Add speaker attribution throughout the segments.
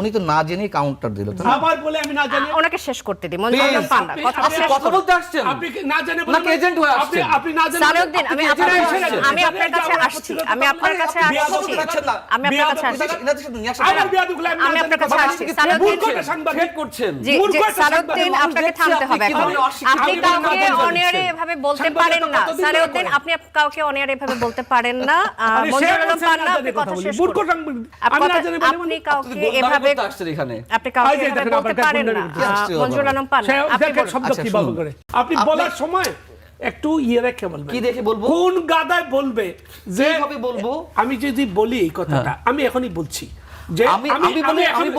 Speaker 1: উনি তো না জেনে কাউন্টার দিল।
Speaker 2: আবার বলে আমি না জানি,
Speaker 3: ওনাকে শেষ করতে দিই। মঞ্জুর আলম পান্ডা কথাটা শেষ
Speaker 4: কথা
Speaker 3: করুন।
Speaker 4: বলতে আসছেন,
Speaker 2: আপনি কি না জানেন
Speaker 4: নাকি এজেন্ট হয়ে আসছেন?
Speaker 2: আপনি না জানেন
Speaker 3: সালেউদ্দিন, আমি আপনার কাছে আসছি। আমি আপনার কাছে
Speaker 2: আপনি
Speaker 3: আসছি। আমি আপনার কাছে আসছি। আমি আপনার কাছে আসছি। আমি আপনার কাছে আসছি। সালেউদ্দিন,
Speaker 4: থ্রেট করছেন।
Speaker 3: জি সালেউদ্দিন, আপনাকে থামতে হবে এখন। আপনি কাউকে অনিয়ারে এভাবে বলতে পারেন না। সালেউদ্দিন, আপনি কাউকে অনিয়ারে এভাবে বলতে পারেন না। মঞ্জুর আলম পান্ডা, আপনি কথা শেষ করুন। আপনি কাউকে এভাবে আপনি কাউকে এভাবে বলতে পারেন না। মঞ্জুর আলম পান্ডা, আপনি বলুন।
Speaker 2: শব্দ কি ব্যবহার করে আপনি বলার সময় একটু ইয়ে রেখে বলবেন।
Speaker 4: কি দেখে বলবো?
Speaker 2: কোন গাদায় বলবে যে
Speaker 4: কিভাবে বলবো?
Speaker 2: আমি যদি বলি এই কথাটা, আমি এখনই বলছি যে আমি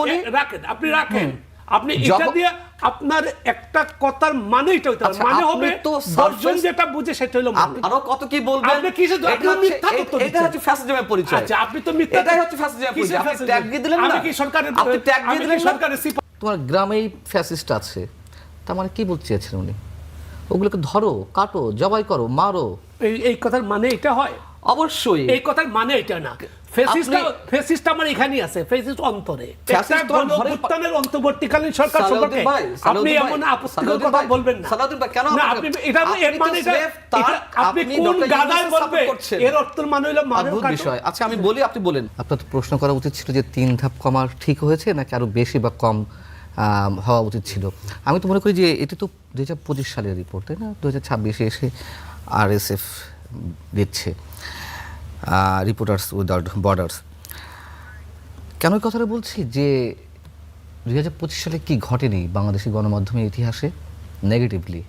Speaker 2: বলি, রাখেন আপনি রাখেন, আপনি এটা দিয়ে আপনার একটা কথার মানে এটা হইতে হবে, মানে হবে দর্শন যেটা বুঝে সেটা হলো মানে।
Speaker 4: আরো কত কি বলবেন?
Speaker 2: আপনি কি শুধু আপনি মিথ্যা তথ্য
Speaker 4: এটা হচ্ছে ফ্যাসিজমের পরিচয়।
Speaker 2: আচ্ছা, আপনি তো মিথ্যা,
Speaker 4: এটাই হচ্ছে ফ্যাসিজমের পরিচয়। আপনি ট্যাগ দিয়ে দিলেন না?
Speaker 2: আমি কি সরকারের,
Speaker 4: আপনি ট্যাগ দিয়ে দিলেন না?
Speaker 2: সরকারের
Speaker 1: তোমার গ্রামেই ফ্যাসিস্ট আছে, তার মানে কি বলতে চেয়েছেন উনি? ওগুলোকে ধরো, কাটো, জবাই করো, মারো।
Speaker 2: এই কথার মানে এটা হয়?
Speaker 4: অবশ্যই
Speaker 2: এই কথার মানে এটা না। ফ্যাসিস্ট আমার এখানেই আছে, ফ্যাসিস্ট অন্তরে।
Speaker 4: ফ্যাসিস্ট তো
Speaker 2: গণঅভ্যুত্থানের অন্তর্বর্তীকালীন সরকার সম্পর্কে আপনি এমন আপত্তিকর কথা বলবেন না।
Speaker 4: সালাউদ্দিন ভাই, কেন
Speaker 2: না, আপনি এটা এর মানে আপনি কোন গাদায় বলবে এর অর্থ মানে হলো মানব
Speaker 1: বিষয়। আচ্ছা আমি বলি, আপনি বলেন। আপনার তো প্রশ্ন করা উচিত ছিল যে 3 ধাপ কমার ঠিক হয়েছে নাকি আরো বেশি বা কম হওয়া উচিত ছিল। আমি তো মনে করি যে এটি তো 2025 সালের রিপোর্ট, তাই না? 2026-এ এসে RSF দিচ্ছে, রিপোর্টার্স উইদাউট বর্ডার্স। কেন এই কথাটা বলছি যে 2025 সালে কি ঘটেনি বাংলাদেশের গণমাধ্যমের ইতিহাসে নেগেটিভলি?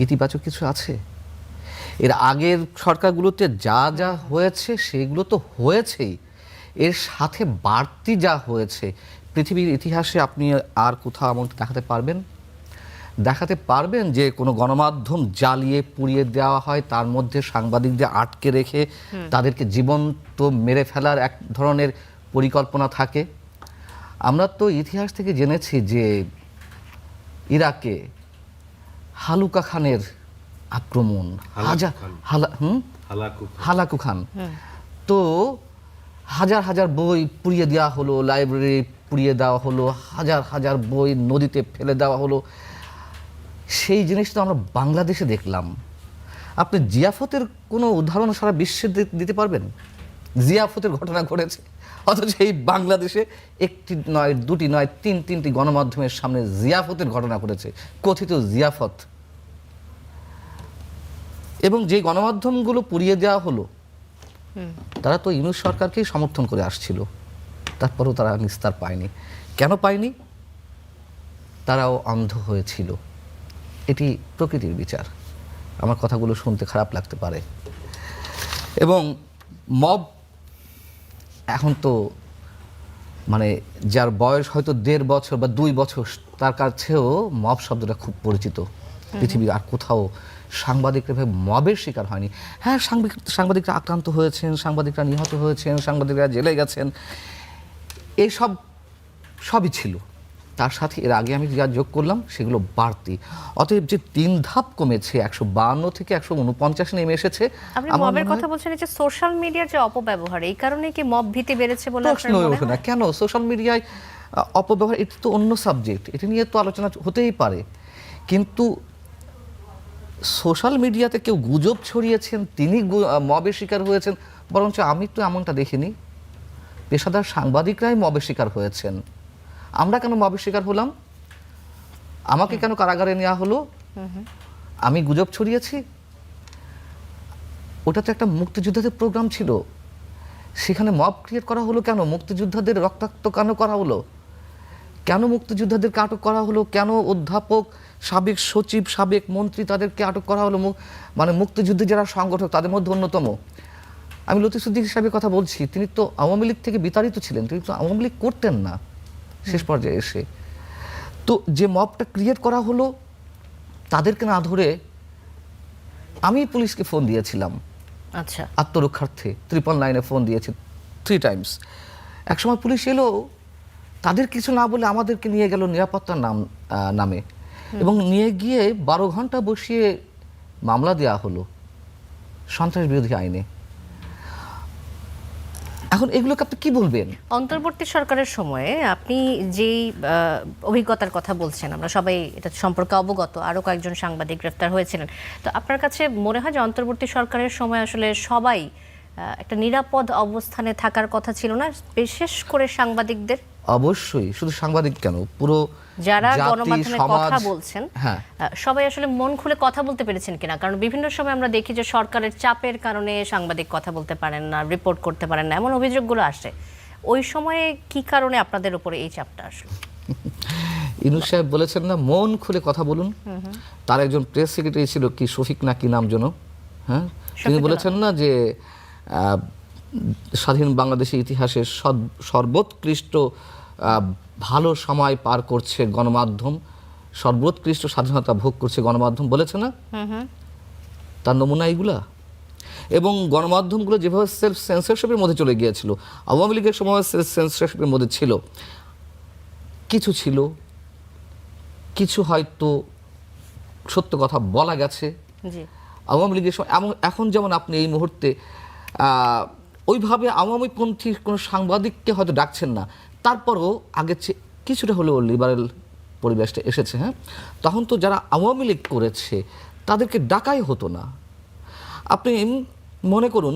Speaker 1: ইতিবাচক কিছু আছে? এর আগের সরকারগুলোতে যা যা হয়েছে সেগুলো তো হয়েছেই, এর সাথে বাড়তি যা হয়েছে পৃথিবীর ইতিহাসে আপনি আর কোথাও এমন দেখাতে পারবেন যে কোনো গণমাধ্যম জ্বালিয়ে পুড়িয়ে দেওয়া হয়, তার মধ্যে সাংবাদিকদের আটকে রেখে তাদেরকে জীবন্ত মেরে ফেলার এক ধরনের পরিকল্পনা থাকে? আমরা তো ইতিহাস থেকে জেনেছি যে ইরাকে হালুকা খানের আক্রমণ, হালাকু খান, তো হাজার হাজার বই পুড়িয়ে দেওয়া হলো, লাইব্রেরি পুড়িয়ে দেওয়া হলো, হাজার হাজার বই নদীতে ফেলে দেওয়া হলো। সেই জিনিসটা আমরা বাংলাদেশে দেখলাম। আপনি জিয়াফতের কোনো উদাহরণ সারা বিশ্বে দিতে পারবেন? জিয়াফতের ঘটনা ঘটেছে, অথচ এই বাংলাদেশে একটি নয়, দুটি নয়, তিনটি গণমাধ্যমের সামনে জিয়াফতের ঘটনা ঘটেছে, কথিত জিয়াফত। এবং যে গণমাধ্যমগুলো পুড়িয়ে দেওয়া হলো তারা তো ইউনূস সরকারকেই সমর্থন করে আসছিল, তারপরেও তারা নিস্তার পায়নি। কেন পায়নি? তারাও অন্ধ হয়েছিল। এটি প্রকৃতির বিচার। আমার কথাগুলো শুনতে খারাপ লাগতে পারে। এবং মব এখন তো মানে যার বয়স হয়তো 1.5 বছর বা 2 বছর, তার কাছেও মব শব্দটা খুব পরিচিত। পৃথিবীর আর কোথাও সাংবাদিকরা ভাবে মবের শিকার হয়নি। হ্যাঁ, সাংবাদিকরা আক্রান্ত হয়েছেন, সাংবাদিকরা নিহত হয়েছেন, সাংবাদিকরা জেলে গেছেন, এইসব সবই ছিল। তার সাথে এর আগে আমি যা যোগ করলাম সেগুলো বাড়তি। অতএব যে 3 ধাপ কমেছে, 152 থেকে 149 নেমে এসেছে।
Speaker 3: আপনি মবের কথা বলছেন, যে সোশ্যাল মিডিয়ার যে অপব্যবহার, এই কারণে কি মব ভীতি বেড়েছে বলে আপনার মনে হয়?
Speaker 1: না, কেন সোশ্যাল মিডিয়ায় অপব্যবহার? এটা তো অন্য সাবজেক্ট, এটা নিয়ে তো আলোচনা হতেই পারে। কিন্তু সোশ্যাল মিডিয়াতে কেউ গুজব ছড়িয়েছেন, তিনি মবের শিকার হয়েছেন, বরঞ্চ আমি তো এমনটা দেখিনি। পেশাদার সাংবাদিকরাই মবের শিকার হয়েছেন। আমরা কেন মবের শিকার হলাম? আমাকে কেন কারাগারে নেওয়া হলো? আমি গুজব ছড়িয়েছি? ওটা তো একটা মুক্তিযোদ্ধাদের প্রোগ্রাম ছিল, সেখানে মব ক্রিয়েট করা হলো কেন? মুক্তিযোদ্ধাদের রক্তাক্ত কেন করা হলো? কেন মুক্তিযোদ্ধাদেরকে আটক করা হলো? কেন অধ্যাপক, সাবেক সচিব, সাবেক মন্ত্রী, তাদেরকে আটক করা হলো? মানে মুক্তিযুদ্ধে যারা সংগঠক তাদের মধ্যে অন্যতম। আমি লতিফুদ্দিন সাহেবের কথা বলছি, তিনি তো আওয়ামী লীগ থেকে বিতাড়িত ছিলেন, তিনি তো আওয়ামী লীগ করতেন না শেষ পর্যায়ে এসে। তো যে মবটা ক্রিয়েট করা হলো, তাদেরকে না ধরে আমি পুলিশকে ফোন দিয়েছিলাম।
Speaker 3: আচ্ছা,
Speaker 1: আত্মরক্ষার্থে 999-এ ফোন দিয়েছি 3 টাইমস। একসময় পুলিশ এলো, তাদের কিছু না বলে আমাদেরকে নিয়ে গেল নিরাপত্তার নামে, এবং নিয়ে গিয়ে 12 ঘন্টা বসিয়ে মামলা দেওয়া হলো সন্ত্রাস বিরোধী আইনে। এখন এগুলোকে আপনি কি বলবেন?
Speaker 3: অন্তর্বর্তী সরকারের সময়ে আপনি যেই অভিজ্ঞতার কথা বলছেন, আমরা সবাই এটা সম্পর্কে অবগত, আরও কয়েকজন সাংবাদিক গ্রেফতার হয়েছিলেন। তো আপনার কাছে মনে হয় যে অন্তর্বর্তী সরকারের সময় আসলে সবাই একটা নিরাপদ অবস্থানে থাকার কথা ছিল না, বিশেষ করে সাংবাদিকদের?
Speaker 1: অবশ্যই, শুধু সাংবাদিক কেন, পুরো
Speaker 3: যারা
Speaker 1: জাতি,
Speaker 3: গণমাধ্যমে
Speaker 1: সমাজ,
Speaker 3: কথা বলছেন
Speaker 1: হ্যাঁ,
Speaker 3: সবাই আসলে মন খুলে কথা বলতে পেরেছেন কিনা? কারণ বিভিন্ন সময় আমরা দেখি যে সরকারের চাপের কারণে সাংবাদিক কথা বলতে পারেন না, রিপোর্ট করতে পারেন না, এমন অভিযোগগুলো আসে। ওই সময়ে কি কারণে আপনাদের উপরে এই চাপটা আসলো?
Speaker 1: ইউনূস সাহেব বলেছেন না মন খুলে কথা বলুন। তার একজন প্রেস সেক্রেটারি ছিল, কি শফিক না কি নাম যেন, হ্যাঁ, তিনি বলেছেন না যে স্বাধীন বাংলাদেশের ইতিহাসে সর্বোৎকৃষ্ট ভালো সময় পার করছে গণমাধ্যম, সর্বোৎকৃষ্ট স্বাধীনতা ভোগ করছে গণমাধ্যম, বলেছে না? তার নমুনা এইগুলা। এবং গণমাধ্যমগুলো যেভাবে সেলফ সেন্সরশিপের মধ্যে চলে গিয়েছিল, আওয়ামী লীগের সময় সেলফ সেন্সরশিপের মধ্যে ছিল, কিছু হয়তো সত্য কথা বলা গেছে আওয়ামী লীগের সময়। এখন যেমন আপনি এই মুহূর্তে ওইভাবে আওয়ামীপন্থী কোনো সাংবাদিককে হয়তো ডাকছেন না, তারপরও আগের চেয়ে কিছুটা হলেও লিবারেল পরিবেশটা এসেছে। হ্যাঁ, তখন তো যারা আওয়ামী লীগ করেছে তাদেরকে ডাকাই হতো না। আপনি মনে করুন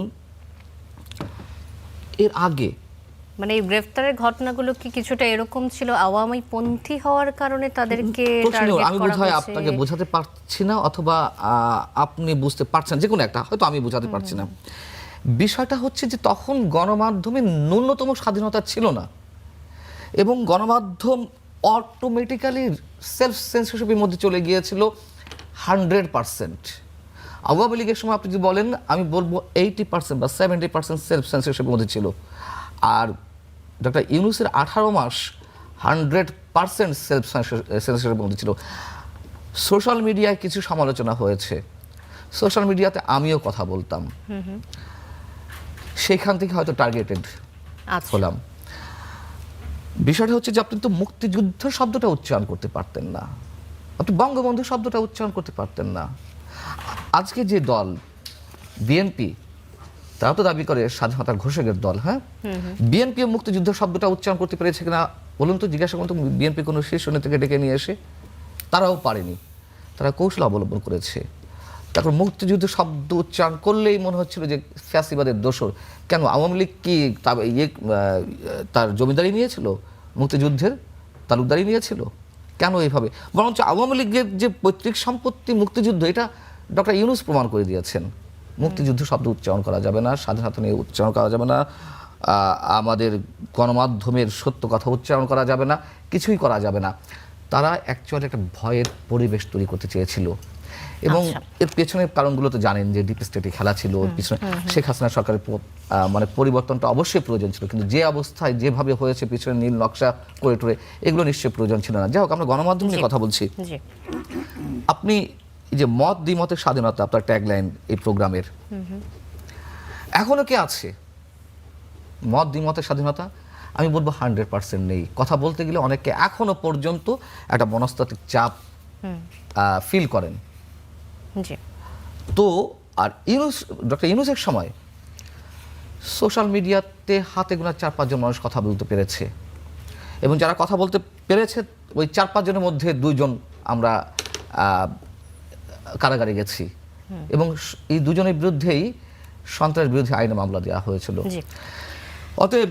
Speaker 1: এর আগে,
Speaker 3: মানে এই গ্রেফতারের ঘটনাগুলো কি কিছুটা এরকম ছিল, আওয়ামী পন্থী হওয়ার কারণে তাদেরকে টার্গেট
Speaker 1: আমি
Speaker 3: করা
Speaker 1: বোধহয়
Speaker 3: হয়েছে?
Speaker 1: আপনাকে বোঝাতে পারছি না, অথবা আপনি বুঝতে পারছেন, যে কোনো একটা, হয়তো আমি বোঝাতে পারছি না। বিষয়টা হচ্ছে যে তখন গণমাধ্যমে ন্যূনতম স্বাধীনতা ছিল না, এবং গণমাধ্যম অটোমেটিক্যালি সেলফ সেন্সরশিপের মধ্যে চলে গিয়েছিল 100%। আওয়ামী লীগের সময় আপনি যদি বলেন, আমি বলবো 80% বা 70% সেলফ সেন্সরশিপের মধ্যে ছিল। আর ডক্টর ইউনূসের 18 মাস 100% সেলফ সেন্সরশিপের মধ্যে ছিল। সোশ্যাল মিডিয়ায় কিছু সমালোচনা হয়েছে, সোশ্যাল মিডিয়াতে আমিও কথা বলতাম, সেখান থেকে হয়তো টার্গেটেড হলাম। বিষয়টা হচ্ছে যে আপনি তো মুক্তিযুদ্ধ শব্দটা উচ্চারণ করতে পারতেন না, আপনি বঙ্গবন্ধু শব্দটা উচ্চারণ করতে পারতেন না। আজকে যে দল বিএনপি, তারা তো দাবি করে স্বাধীনতার ঘোষকের দল, হ্যাঁ, বিএনপি মুক্তিযুদ্ধ শব্দটা উচ্চারণ করতে পেরেছে কিনা বলুন তো, জিজ্ঞাসা করুন তো বিএনপি কোনো শীর্ষ নেতাকে ডেকে নিয়ে এসে। তারাও পারেনি, তারা কৌশল অবলম্বন করেছে। তারপর মুক্তিযুদ্ধ শব্দ উচ্চারণ করলেই মনে হচ্ছিল যে ফ্যাসিবাদের দোসর। কেন, আওয়ামী লীগ কি তার জমিদারি নিয়েছিল, মুক্তিযুদ্ধের তালুকদারি নিয়েছিল? কেন এইভাবে? বরঞ্চ আওয়ামী লীগের যে পৈতৃক সম্পত্তি মুক্তিযুদ্ধ, এটা ডক্টর ইউনূস প্রমাণ করে দিয়েছেন। মুক্তিযুদ্ধ শব্দ উচ্চারণ করা যাবে না, স্বাধীনতা নিয়ে উচ্চারণ করা যাবে না, আমাদের গণমাধ্যমের সত্য কথা উচ্চারণ করা যাবে না, কিছুই করা যাবে না। তারা অ্যাকচুয়ালি একটা ভয়ের পরিবেশ তৈরি করতে চেয়েছিল। এবং এর পেছনের কারণগুলো তো জানেন, যে ডিপ স্টেটে খেলা ছিল পিছনে। শেখ হাসিনা সরকারের মানে পরিবর্তনটা অবশ্যই প্রয়োজন ছিল, কিন্তু যে অবস্থায় যেভাবে হয়েছে পিছনে নীল নকশা করে টরে, এগুলো নিশ্চয়ই প্রয়োজন ছিল না। যাই হোক, আমরা গণমাধ্যম নিয়ে কথা বলছি। আপনি এই যে মত দ্বিমতের স্বাধীনতা, আপনার ট্যাগলাইন এই প্রোগ্রামের, এখনো কি আছে মত দ্বিমতের স্বাধীনতা? আমি বলবো 100% নেই। কথা বলতে গেলে অনেকে এখনো পর্যন্ত একটা মনস্তাত্ত্বিক চাপ ফিল করেন। তো আর ডক্টর ইউনূসের সময় সোশ্যাল মিডিয়াতে হাতে গোনা 4-5 জন মানুষ কথা বলতে পেরেছে, এবং যারা কথা বলতে পেরেছে ওই 4-5 জনের মধ্যে 2 জন আমরা কারাগারে গেছি, এবং এই 2 জনের বিরুদ্ধেই সন্ত্রাস বিরোধী আইনে মামলা দেওয়া হয়েছিল। অতএব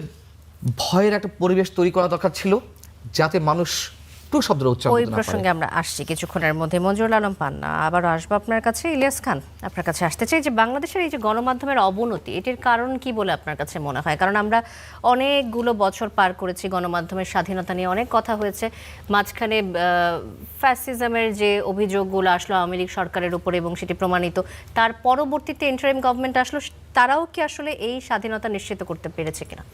Speaker 1: ভয়ের একটা পরিবেশ তৈরি করা দরকার ছিল, যাতে মানুষ শব্দ উচ্চারণ করতে না পারে।
Speaker 3: ওই প্রসঙ্গে আমরা আসছি কিছুক্ষণের মধ্যে। মঞ্জুরুল আলম পান্না, আবারও আসবো আপনার কাছে। ইলিয়াস খান, আপনার কাছে আসতে চাই যে বাংলাদেশের এই যে গণমাধ্যমের অবনতি, এটির কারণ কি বলে আপনার কাছে মনে হয়? কারণ আমরা অনেকগুলো বছর পার করেছি, গণমাধ্যমের স্বাধীনতা নিয়ে অনেক কথা হয়েছে, মাঝখানে ফ্যাসিজমের যে অভিযোগগুলো আসলো আওয়ামী লীগ সরকারের উপর এবং সেটি প্রমাণিত, তার পরবর্তীতে ইন্টারিম গভর্নমেন্ট আসলো, তারাও কি আসলে এই স্বাধীনতা নিশ্চিত করতে পেরেছে কিনা?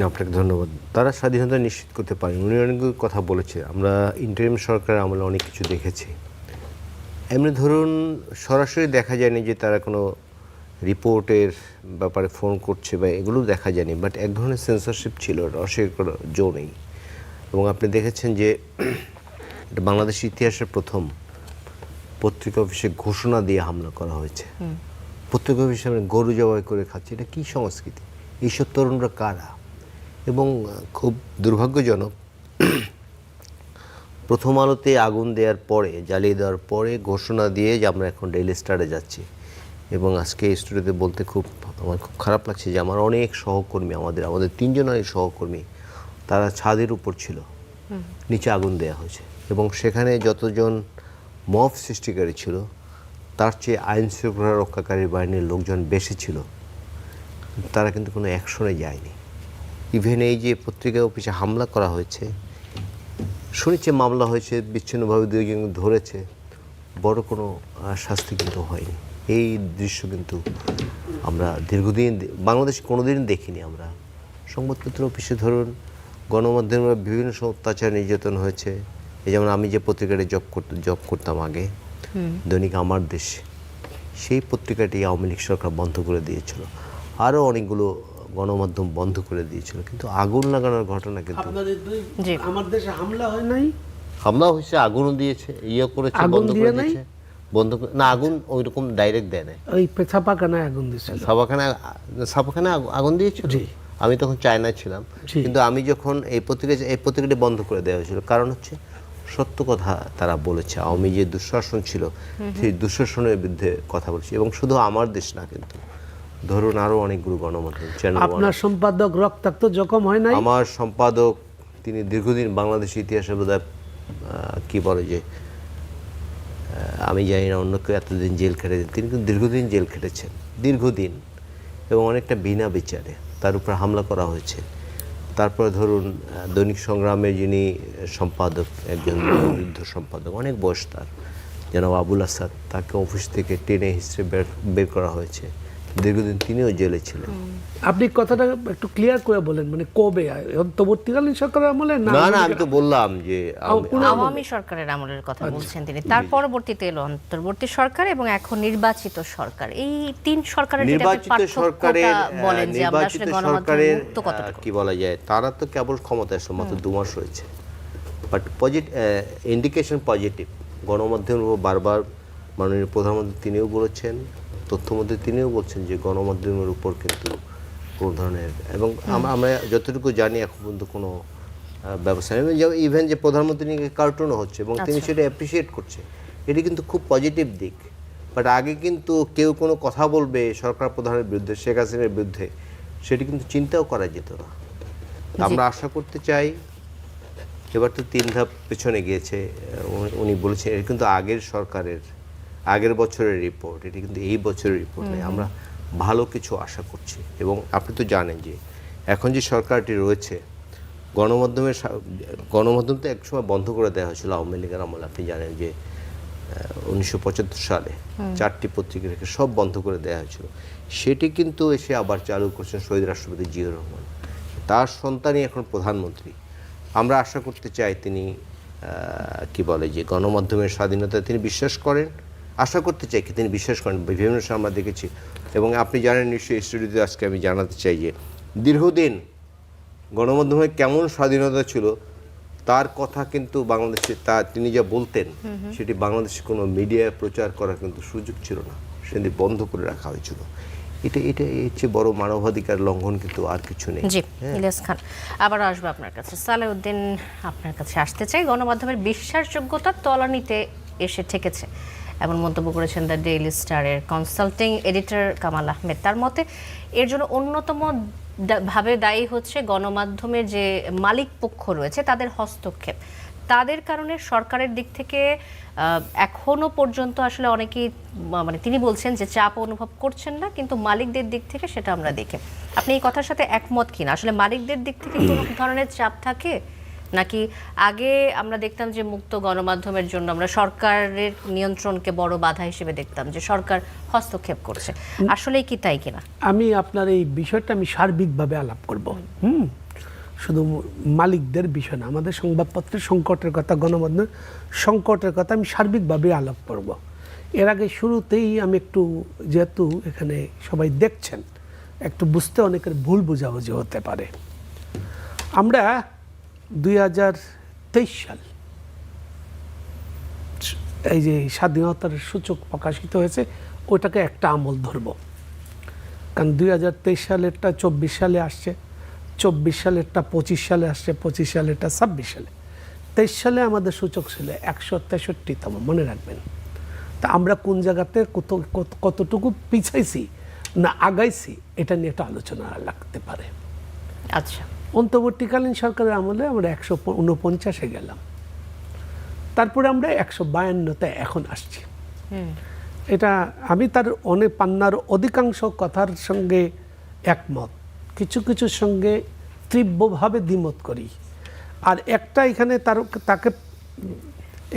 Speaker 5: আপনাকে ধন্যবাদ। তারা স্বাধীনতা নিশ্চিত করতে পারে, উনি অনেক কথা বলেছে। আমরা ইন্টারিম সরকারের আমলে অনেক কিছু দেখেছি। এমনি ধরুন সরাসরি দেখা যায়নি যে তারা কোনো রিপোর্টের ব্যাপারে ফোন করছে বা এগুলো দেখা যায়নি, বাট এক ধরনের সেন্সরশিপ ছিল, অস্বীকার করার জো নেই। এবং আপনি দেখেছেন যে এটা বাংলাদেশের ইতিহাসের প্রথম পত্রিকা অফিসে ঘোষণা দিয়ে হামলা করা হয়েছে। পত্রিকা অফিসে আমরা গরু জবাই করে খাচ্ছি, এটা কী সংস্কৃতি? এইসব তরুণরা কারা? এবং খুব দুর্ভাগ্যজনক, প্রথম আলোতে আগুন দেওয়ার পরে, জ্বালিয়ে দেওয়ার পরে ঘোষণা দিয়ে যে আমরা এখন ডেইলি স্টারে যাচ্ছি, এবং আজকে এই স্টুডিওতে বলতে আমার খুব খারাপ লাগছে যে আমার অনেক সহকর্মী, আমাদের 3 জনের সহকর্মী, তারা ছাদের উপর ছিল, নিচে আগুন দেওয়া হয়েছে, এবং সেখানে যতজন মব সৃষ্টিকারী ছিল তার চেয়ে আইন শৃঙ্খলা রক্ষাকারী বাহিনীর লোকজন বেশি ছিল, তারা কিন্তু কোনো অ্যাকশনে যায়নি। ইভেন এই যে পত্রিকা অফিসে হামলা করা হয়েছে, শুনেছি মামলা হয়েছে, বিচ্ছিন্নভাবে 2 জন ধরেছে, বড় কোনো শাস্তি কিন্তু হয়নি। এই দৃশ্য কিন্তু আমরা দীর্ঘদিন বাংলাদেশে কোনোদিন দেখিনি। আমরা সংবাদপত্র অফিসে ধরুন, গণমাধ্যমে বিভিন্ন অত্যাচার নির্যাতন হয়েছে। এই যেমন আমি যে পত্রিকাটি জব করতাম আগে, দৈনিক আমার দেশ, সেই পত্রিকাটি আওয়ামী লীগ সরকার বন্ধ করে দিয়েছিল, আরও অনেকগুলো গণমাধ্যম বন্ধ করে দিয়েছিল, কিন্তু আগুন লাগানোর ঘটনা কিন্তু
Speaker 2: আমার দেশে হামলা হয় নাই,
Speaker 5: হামলা হয়েছে, আগুনও দিয়েছে, করেছে, বন্ধ করে দিয়েছে, না আগুন ওই রকম ডাইরেক্ট দেয় না,
Speaker 2: ওই ছাপাখানায় আগুন দিয়েছিল,
Speaker 5: ছাপাখানায় আগুন দিয়েছিল। আমি তখন চায়নায় ছিলাম, কিন্তু আমি যখন এই পত্রিকাটি বন্ধ করে দেওয়া হয়েছিল, কারণ হচ্ছে সত্য কথা তারা বলেছে। আওয়ামী যে দুঃশাসন ছিল, সেই দুঃশাসনের বিরুদ্ধে কথা বলছে, এবং শুধু আমার দেশ না, কিন্তু ধরুন আরো অনেকগুলো গণমাধ্যম চ্যানেল।
Speaker 2: আপনার সম্পাদক রক্তাক্ত জখম হয় নাই?
Speaker 5: আমার সম্পাদক, তিনি দীর্ঘদিন বাংলাদেশের ইতিহাসে বোধহয় কি বলে যে, আমি জানি না অন্য কেউ এতদিন জেল খেটেছেন, তিনি কিন্তু দীর্ঘদিন জেল খেটেছেন, দীর্ঘদিন, এবং অনেকটা বিনা বিচারে তার উপর হামলা করা হয়েছে। তারপরে ধরুন দৈনিক সংগ্রামের যিনি সম্পাদক, একজন বৃদ্ধ সম্পাদক, অনেক বয়স তার, জনাব আবুল আসাদ, তাকে অফিস থেকে টেনে হিসেবে বের করা হয়েছে, দীর্ঘদিন তিনিও জেলে ছিলেন।
Speaker 2: আপনি কথাটা একটু ক্লিয়ার করে বলেন, মানে কবে? অন্তর্বর্তীকালীন সরকারের আমলে?
Speaker 5: না, আমি তো বললাম যে
Speaker 3: আওয়ামী সরকারের আমলের কথা বলছেন তিনি, তার পরবর্তীতে এলো অন্তর্বর্তী সরকার এবং এখন নির্বাচিত সরকার। এই 3 সরকারের
Speaker 5: নির্বাচিত সরকারের
Speaker 3: বলেন যে আমরা আসলে গণমাধ্যম মুক্ত কতটুকু,
Speaker 5: কি বলা যায়, তারা তো কেবল ক্ষমতায় আসলে মাত্র 2 মাস হয়েছে, বাট ইন্ডিকেশন পজিটিভ। গণমাধ্যমের উপর বারবার মাননীয় প্রধানমন্ত্রী তিনিও বলেছেন, তথ্যমন্ত্রী তিনিও বলছেন যে গণমাধ্যমের উপর কিন্তু কোনো ধরনের, এবং আমরা যতটুকু জানি এখন পর্যন্ত কোনো ব্যবস্থা নেই। ইভেন যে প্রধানমন্ত্রী নিয়ে কার্টুনও হচ্ছে, এবং তিনি সেটা অ্যাপ্রিসিয়েট করছে, এটি কিন্তু খুব পজিটিভ দিক। বাট আগে কিন্তু কেউ কোনো কথা বলবে সরকার প্রধানের বিরুদ্ধে, শেখ হাসিনার বিরুদ্ধে, সেটি কিন্তু চিন্তাও করা যেত না। আমরা আশা করতে চাই, এবার তো 3 ধাপ পেছনে গিয়েছে, উনি বলেছেন এটা কিন্তু আগের সরকারের আগের বছরের রিপোর্ট, এটি কিন্তু এই বছরের রিপোর্ট নেই। আমরা ভালো কিছু আশা করছি, এবং আপনি তো জানেন যে এখন যে সরকারটি রয়েছে, গণমাধ্যম তো একসময় বন্ধ করে দেওয়া হয়েছিল আওয়ামী লীগের আমলে। আপনি জানেন যে 1975 সালে 4টি পত্রিকা থেকে সব বন্ধ করে দেওয়া হয়েছিল, সেটি কিন্তু এসে আবার চালু করছেন শহীদ রাষ্ট্রপতি জিয়াউর রহমান, তার সন্তানই এখন প্রধানমন্ত্রী। আমরা আশা করতে চাই তিনি কি বলে যে গণমাধ্যমের স্বাধীনতা তিনি বিশ্বাস করেন, আশা করতে চাই কি তিনি বিশ্বাস করেন। বিভিন্ন সময় আমরা দেখেছি, এবং আপনি জানেন নিশ্চয়ই, স্টুডিওতে আজকে আমি জানাতে চাই যে দীর্ঘদিন গণমাধ্যমের কেমন স্বাধীনতা ছিল তার কথা কিন্তু বাংলাদেশে, তিনি যা বলতেন সেটি বাংলাদেশে কোনো মিডিয়ায় প্রচার করার কিন্তু সুযোগ ছিল না, সেটি বন্ধ করে রাখা হয়েছিল। এটা হচ্ছে বড় মানবাধিকার লঙ্ঘন, কিন্তু আর কিছু নেই।
Speaker 3: জি, ইলিয়াস খান, আবার আসবো আপনার কাছে। সালেউদ্দিন, আপনার কাছে আসতে চাই। গণমাধ্যমের বিশ্বাসযোগ্যতা তলানিতে এসে ঠেকেছে এমন মন্তব্য করেছেন দ্য ডেইলি স্টারের কনসাল্টিং এডিটর কামাল আহমেদ। তার মতে এর জন্য অন্যতম ভাবে দায়ী হচ্ছে গণমাধ্যমের যে মালিক পক্ষ রয়েছে তাদের হস্তক্ষেপ। তাদের কারণে সরকারের দিক থেকে এখনো পর্যন্ত আসলে অনেকেই, মানে তিনি বলছেন যে চাপ অনুভব করছেন না, কিন্তু মালিকদের দিক থেকে সেটা আমরা দেখি। আপনি এই কথার সাথে একমত কিনা? আসলে মালিকদের দিক থেকে কোনো ধরনের চাপ থাকে নাকি? আগে আমরা দেখতাম যে মুক্ত গণমাধ্যমের জন্য আমরা সরকারের নিয়ন্ত্রণকে বড় বাধা হিসেবে দেখতাম, যে সরকার হস্তক্ষেপ করছে, আসলে কি তাই কিনা?
Speaker 2: আমি আপনার এই বিষয়টা আমি সার্বিকভাবে আলাপ করব। শুধু মালিকদের বিষয় না, আমাদের সংবাদপত্রের সংকটের কথা, গণমাধ্যমের সংকটের কথা আমি সার্বিকভাবে আলাপ করব। এর আগে শুরুতেই আমি একটু, যেহেতু এখানে সবাই দেখছেন, একটু বুঝতে অনেকের ভুল বোঝাবুঝি হতে পারে। আমরা 2023 সাল, এই যে স্বাধীনতার সূচক প্রকাশিত হয়েছে, ওটাকে একটা আমল ধরব। কারণ 2023 সালেরটা 24 সালে আসছে, 24 সালেরটা 25 সালে আসছে, 25 সালেরটা 26 সালে। 23 সালে আমাদের সূচক ছিল 163তম, মনে রাখবেন। তা আমরা কোন জায়গাতে কতটুকু পিছাইছি না আগাইছি এটা নিয়ে একটা আলোচনা লাগতে পারে।
Speaker 3: আচ্ছা,
Speaker 2: অন্তর্বর্তীকালীন সরকারের আমলে আমরা 149-এ গেলাম, তারপরে আমরা 152-তে এখন আসছি। এটা আমি তার অনেক পান্নার অধিকাংশ কথার সঙ্গে একমত, কিছু কিছুর সঙ্গে তীব্রভাবে দ্বিমত করি। আর একটা এখানে তাকে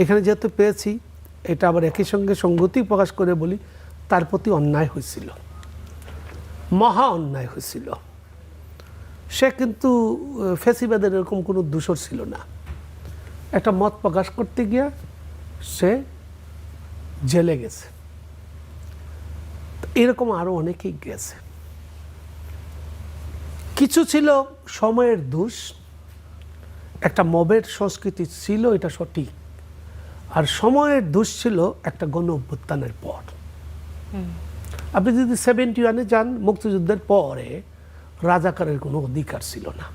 Speaker 2: এখানে যেহেতু পেয়েছি, এটা আবার একই সঙ্গে সংগতি প্রকাশ করে বলি, তার প্রতি অন্যায় হয়েছিল, মহা অন্যায় হয়েছিল। সে কিন্তু ফ্যাসিবাদের এরকম কোনো দূষর ছিল না। একটা মত প্রকাশ করতে গিয়ে সে জেলে গেছে, এরকম আরো অনেকেই গেছে। কিছু ছিল সময়ের দোষ, একটা মবের সংস্কৃতি ছিল, এটা সঠিক। আর সময়ের দোষ ছিল একটা গণ অভ্যুত্থানের পর। আপনি যদি 71-এ যান, মুক্তিযুদ্ধের পরে রাজাকারের কোনো অধিকার ছিল না,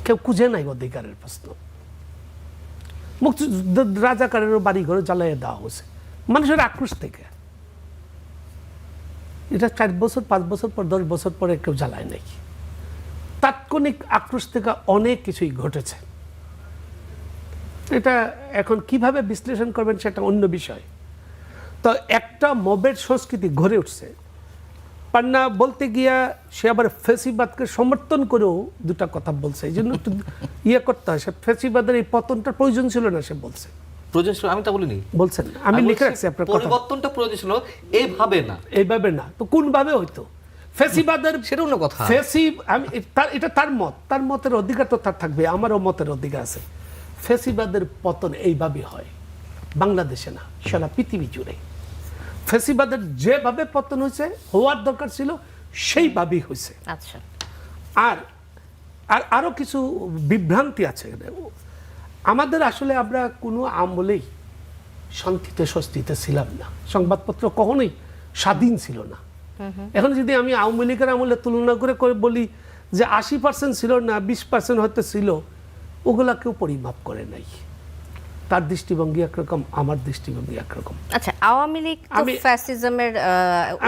Speaker 2: কেউ খুঁজে নাই অধিকারের প্রশ্ন। মুক্তিযুদ্ধ রাজাকারের বাড়ি ঘরে জ্বালিয়ে দেওয়া হয়েছে মানুষের আক্রোশ থেকে। এটা 4 বছর 5 বছর পর 10 বছর পরে কেউ জ্বালায় নাই। তাৎক্ষণিক আক্রোশ থেকে অনেক কিছুই ঘটেছে। এটা এখন কিভাবে বিশ্লেষণ করবেন সেটা অন্য বিষয়। তো একটা মবের সংস্কৃতি গড়ে উঠছে। পান্না বলতে গিয়া সে আবার ফ্যাসিবাদকে সমর্থন করেও দুটা কথা বলছে, এই জন্য একটু ইয়ে করতে হয়। সে ফ্যাসিবাদের এই পতনটার প্রয়োজন ছিল না, সে বলছে।
Speaker 1: প্রয়োজন ছিল, আমি তা বলিনি।
Speaker 2: বলছেন, আমি লিখে রাখছি আপনার কথা।
Speaker 1: পরিবর্তনটা প্রয়োজন ছিল, এইভাবে না।
Speaker 2: এইভাবে না তো কোন ভাবে হইতো? ফ্যাসিবাদের
Speaker 1: সেটা অন্য কথা।
Speaker 2: আমি এটা তার মত, তার মতের অধিকার তো তার থাকবে, আমারও মতের অধিকার আছে। ফ্যাসিবাদের পতন এইভাবে হয়, বাংলাদেশে না, সারা পৃথিবী জুড়ে। ফ্যাসিবাদের যেভাবে পতন হয়েছে, হওয়ার দরকার ছিল সেইভাবেই হয়েছে।
Speaker 3: আচ্ছা,
Speaker 2: আর আরো কিছু বিভ্রান্তি আছে আমাদের। আসলে আমরা কোনো আমলেই শান্তিতে স্বস্তিতে ছিলাম না, সংবাদপত্র কখনোই স্বাধীন ছিল না। এখন যদি আমি আওয়ামী লীগের আমলে তুলনা করে বলি যে 80% ছিল না, 20% হয়তো ছিল, ওগুলা কেউ পরিমাপ করে নাই। তার দৃষ্টিভঙ্গি একরকম, আমার দৃষ্টিভঙ্গি একরকম।
Speaker 3: আচ্ছা, আওয়ামী লীগ তো ফ্যাসিজমের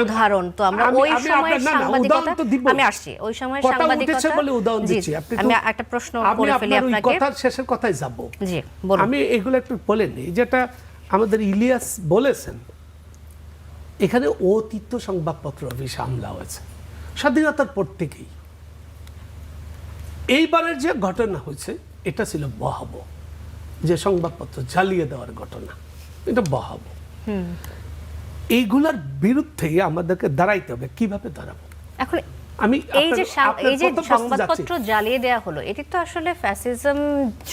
Speaker 3: উদাহরণ। তো আমরা ওই সময়ের সাংবাদিকতা, আমি আসছি ওই সময়ের সাংবাদিকতা
Speaker 2: বলে উদাহরণ দিচ্ছি।
Speaker 3: আমি একটা প্রশ্ন করে ফেলি আপনাকে,
Speaker 2: কথার শেষের কথায় যাব।
Speaker 3: জি বলুন।
Speaker 2: আমি এগুলো একটু বলে নিই, যেটা আমাদের ইলিয়াস বলেছেন। এখানে অতীত সংবাদপত্র অফিসে হামলা হয়েছে স্বাধীনতার পর থেকেই। এইবারের যে ঘটনা হয়েছে এটা ছিল ভয়াবহ, যে সংবাদপত্র জ্বালিয়ে দেওয়ার ঘটনা, এটা ভয়াবহ। এইগুলার বিরুদ্ধে আমাদেরকে দাঁড়াইতে হবে। কিভাবে দাঁড়াবো?
Speaker 3: এখন এই যে সংবাদপত্র জ্বালিয়ে দেওয়া হলো, এটি তো আসলে ফ্যাসিজম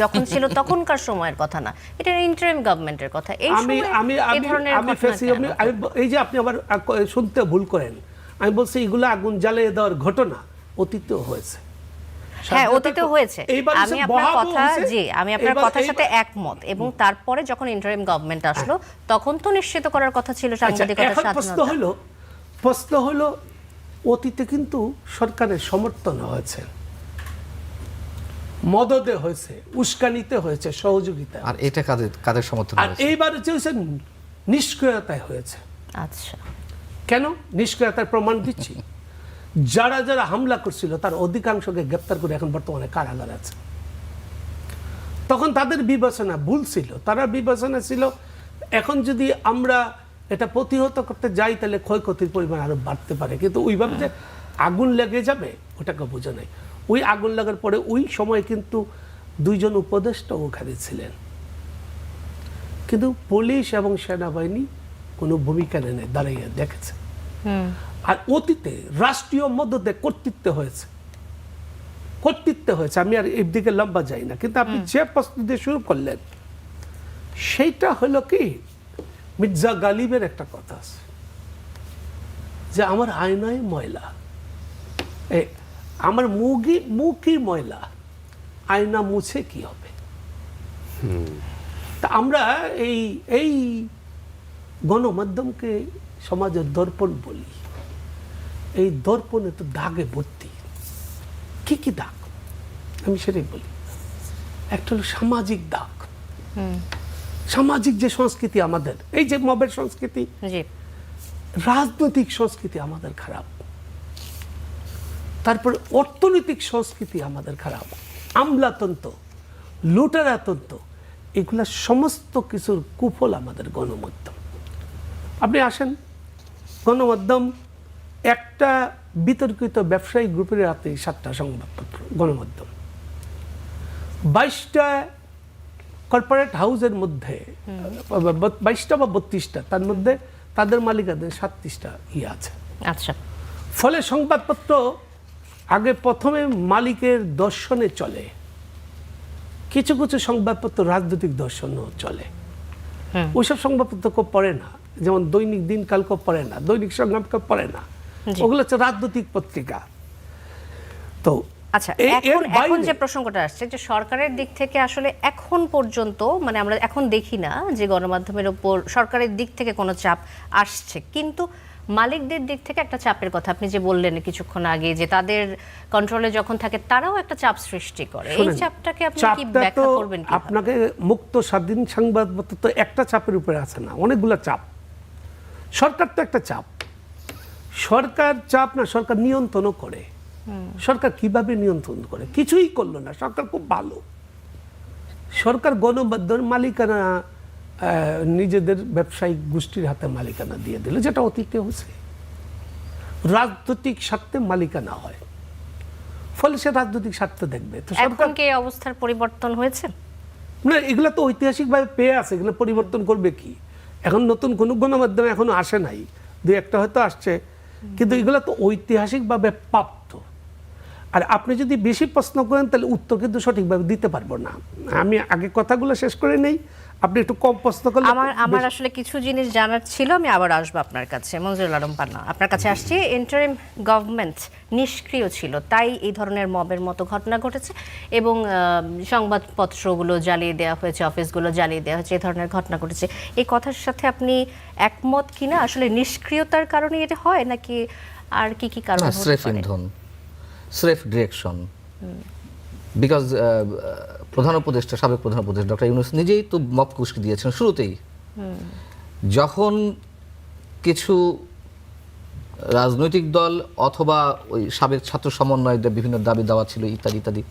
Speaker 3: যখন ছিল তখনকার সময়ের কথা না, এটা ইন্টারিম গভর্নমেন্টের কথা। এই সময় এই ধরনের ঘটনা,
Speaker 2: এই যে আপনি আবার শুনতে ভুল করেন, আমি বলছি এগুলো আগুন জ্বালিয়ে দেওয়ার ঘটনা অতীতেও হয়েছে।
Speaker 3: হ্যাঁ, অতীতে হয়েছে। আমি আপনার কথার সাথে একমত। এবং তারপরে যখন ইন্টারিম গভর্নমেন্ট আসলো, তখন তো নিশ্চিত করার কথা ছিল সাংবাদিকতার স্বাধীনতা।
Speaker 2: প্রশ্ন হলো অতীতে কিন্তু সরকারের সমর্থন হয়েছে, মদদে হয়েছে, উস্কানিতে হয়েছে, সহযোগিতা।
Speaker 1: আর এটা কাদের সমর্থন?
Speaker 2: আর এইবার হচ্ছে নিষ্ক্রিয়তায় হয়েছে।
Speaker 3: আচ্ছা,
Speaker 2: কেন নিষ্ক্রিয়তার প্রমাণ দিচ্ছি। যারা যারা হামলা করছিল তার অধিকাংশকে গ্রেপ্তার করে এখন বর্তমানে কারাগারে আছে। তখন তাদের বিবেচনা ভুল ছিল, তারা বিবেচনা ছিল এখন যদি আমরা এটা প্রতিহত করতে যাই তাহলে ক্ষয়ক্ষতির পরিমাণ আরো বাড়তে পারে, কিন্তু ওইভাবে যে আগুন লেগে যাবে ওটাকে বোঝা নাই। ওই আগুন লাগার পরে ওই সময় কিন্তু 2 জন উপদেষ্টা ওখানে ছিলেন, কিন্তু পুলিশ এবং সেনাবাহিনী কোনো ভূমিকা নেই, দাঁড়িয়ে দেখেছে। আর অতীতে রাষ্ট্রীয় মদদে কর্তৃত্ব হয়েছে। আমি আর এর দিকে লম্বা যাই না, কিন্তু আপনি যে প্রশ্ন দিয়ে শুরু করলেন সেইটা হলো কি, মির্জা গালিবের একটা কথা আছে যে আমার আয়নায় ময়লা, আমার মুখই ময়লা, আয়না মুছে কি হবে? তা আমরা এই গণমাধ্যমকে সমাজের দর্পণ বলি। এই দর্পণে তো দাগে ভর্তি। কি কি দাগ? আমি সেটাই বলি। একটা হলো সামাজিক দাগ, সামাজিক যে সংস্কৃতি আমাদের, এই যে মবের সংস্কৃতি,
Speaker 3: জি,
Speaker 2: রাজনৈতিক সংস্কৃতি আমাদের খারাপ, তারপরে অর্থনৈতিক সংস্কৃতি আমাদের খারাপ, আমলাতন্ত্র, লুটেরাতন্ত্র, এগুলা সমস্ত কিছুর কুফল আমাদের গণমাধ্যম। আপনি আসেন, গণমাধ্যম একটা বিতর্কিত ব্যবসায়ী গ্রুপের হাতে 7টা সংবাদপত্র, গণমাধ্যম 22টা কর্পোরেট হাউসের মধ্যে, 22টা বা 32টা, তার মধ্যে তাদের মালিকাদের 37টা আছে।
Speaker 3: আচ্ছা,
Speaker 2: ফলে সংবাদপত্র আগে প্রথমে মালিকের দর্শনে চলে, কিছু কিছু সংবাদপত্র রাজনৈতিক দর্শনও চলে। ওইসব সংবাদপত্র কেউ পড়ে না, যেমন দৈনিক দিনকাল কেউ পড়ে না, দৈনিক সংগ্রাম কেউ পড়ে না, ওগুলো হচ্ছে রাজনৈতিক পত্রিকা। তো
Speaker 3: আচ্ছা, এখন যে প্রসঙ্গটা আসছে যে সরকারের দিক থেকে আসলে এখন পর্যন্ত মানে আমরা এখন দেখি না যে গণমাধ্যমের উপর সরকারের দিক থেকে কোনো চাপ আসছে, কিন্তু মালিকদের দিক থেকে একটা চাপের কথা আপনি যে বললেন কিছুক্ষণ আগে, যে তাদের কন্ট্রোলে যখন থাকে তারাও একটা চাপ সৃষ্টি করে। এই চাপটাকে আপনি কি ব্যাখ্যা করবেন?
Speaker 2: আপনাকে মুক্ত স্বাধীন সংবাদপত্র তো একটা চাপের উপরে আছে না, অনেকগুলো চাপ। সরকার তো একটা চাপ, সরকার চাপ না, সরকার নিয়ন্ত্রণও করে। সরকার কিভাবে নিয়ন্ত্রণ করে? কিছুই করলো না, সরকার খুব ভালো। সরকার গণমাধ্যমের মালিকানা নিজেদের ব্যবসায়িক গোষ্ঠীর হাতে মালিকানা দিয়ে দিল, যেটা অতীতে হয়েছে। রাজনৈতিক স্বার্থে মালিকানা হয়, ফলে সে রাজনৈতিক স্বার্থ দেখবে। তো
Speaker 3: এখন কি এই অবস্থার পরিবর্তন হয়েছে?
Speaker 2: না, এগুলো তো ঐতিহাসিকভাবে পেয়ে আছে, এগুলো পরিবর্তন করবে কি? এখন নতুন কোনো গণমাধ্যম এখনো আসে নাই, দুই একটা হয়তো আসছে, কিন্তু এগুলো তো ঐতিহাসিকভাবে প্রাপ্ত। আর আপনি যদি বেশি প্রশ্ন করেন তাহলে উত্তর কিন্তু সঠিকভাবে দিতে পারবো না। আমি আগে কথাগুলো শেষ করে নেই, আপনি একটু কম প্রশ্ন করলে।
Speaker 3: আমার আসলে কিছু জিনিস জানার ছিল, আমি আবার আসবো আপনার কাছে। মঞ্জুরুল আলম পান্না, আপনার কাছে আসছি। ইন্টারিম গভর্নমেন্ট নিষ্ক্রিয় ছিল, তাই এই ধরনের মবের মতো ঘটনা ঘটেছে এবং সংবাদপত্রগুলো জ্বালিয়ে দেওয়া হয়েছে, অফিসগুলো জ্বালিয়ে দেওয়া হয়েছে, এই ধরনের ঘটনা ঘটেছে। এই কথার সাথে আপনি একমত কিনা? আসলে নিষ্ক্রিয়তার কারণে এটা হয় নাকি আর কি কি কারণ হতে
Speaker 1: স্রেফ
Speaker 3: পারে?
Speaker 1: ইন্ধন, স্রেফ ডিরেকশন। বিকজ প্রধান উপদেষ্টা, সাবেক প্রধান উপদেষ্টা ডক্টর ইউনূস নিজেই তো মব কুস্কি দিয়েছেন শুরুতেই। যখন কিছু রাজনৈতিক দল অথবা ওই সাবেক ছাত্র সমন্বয়কদের বিভিন্ন দাবি দাওয়া ছিল ইত্যাদি ইত্যাদি,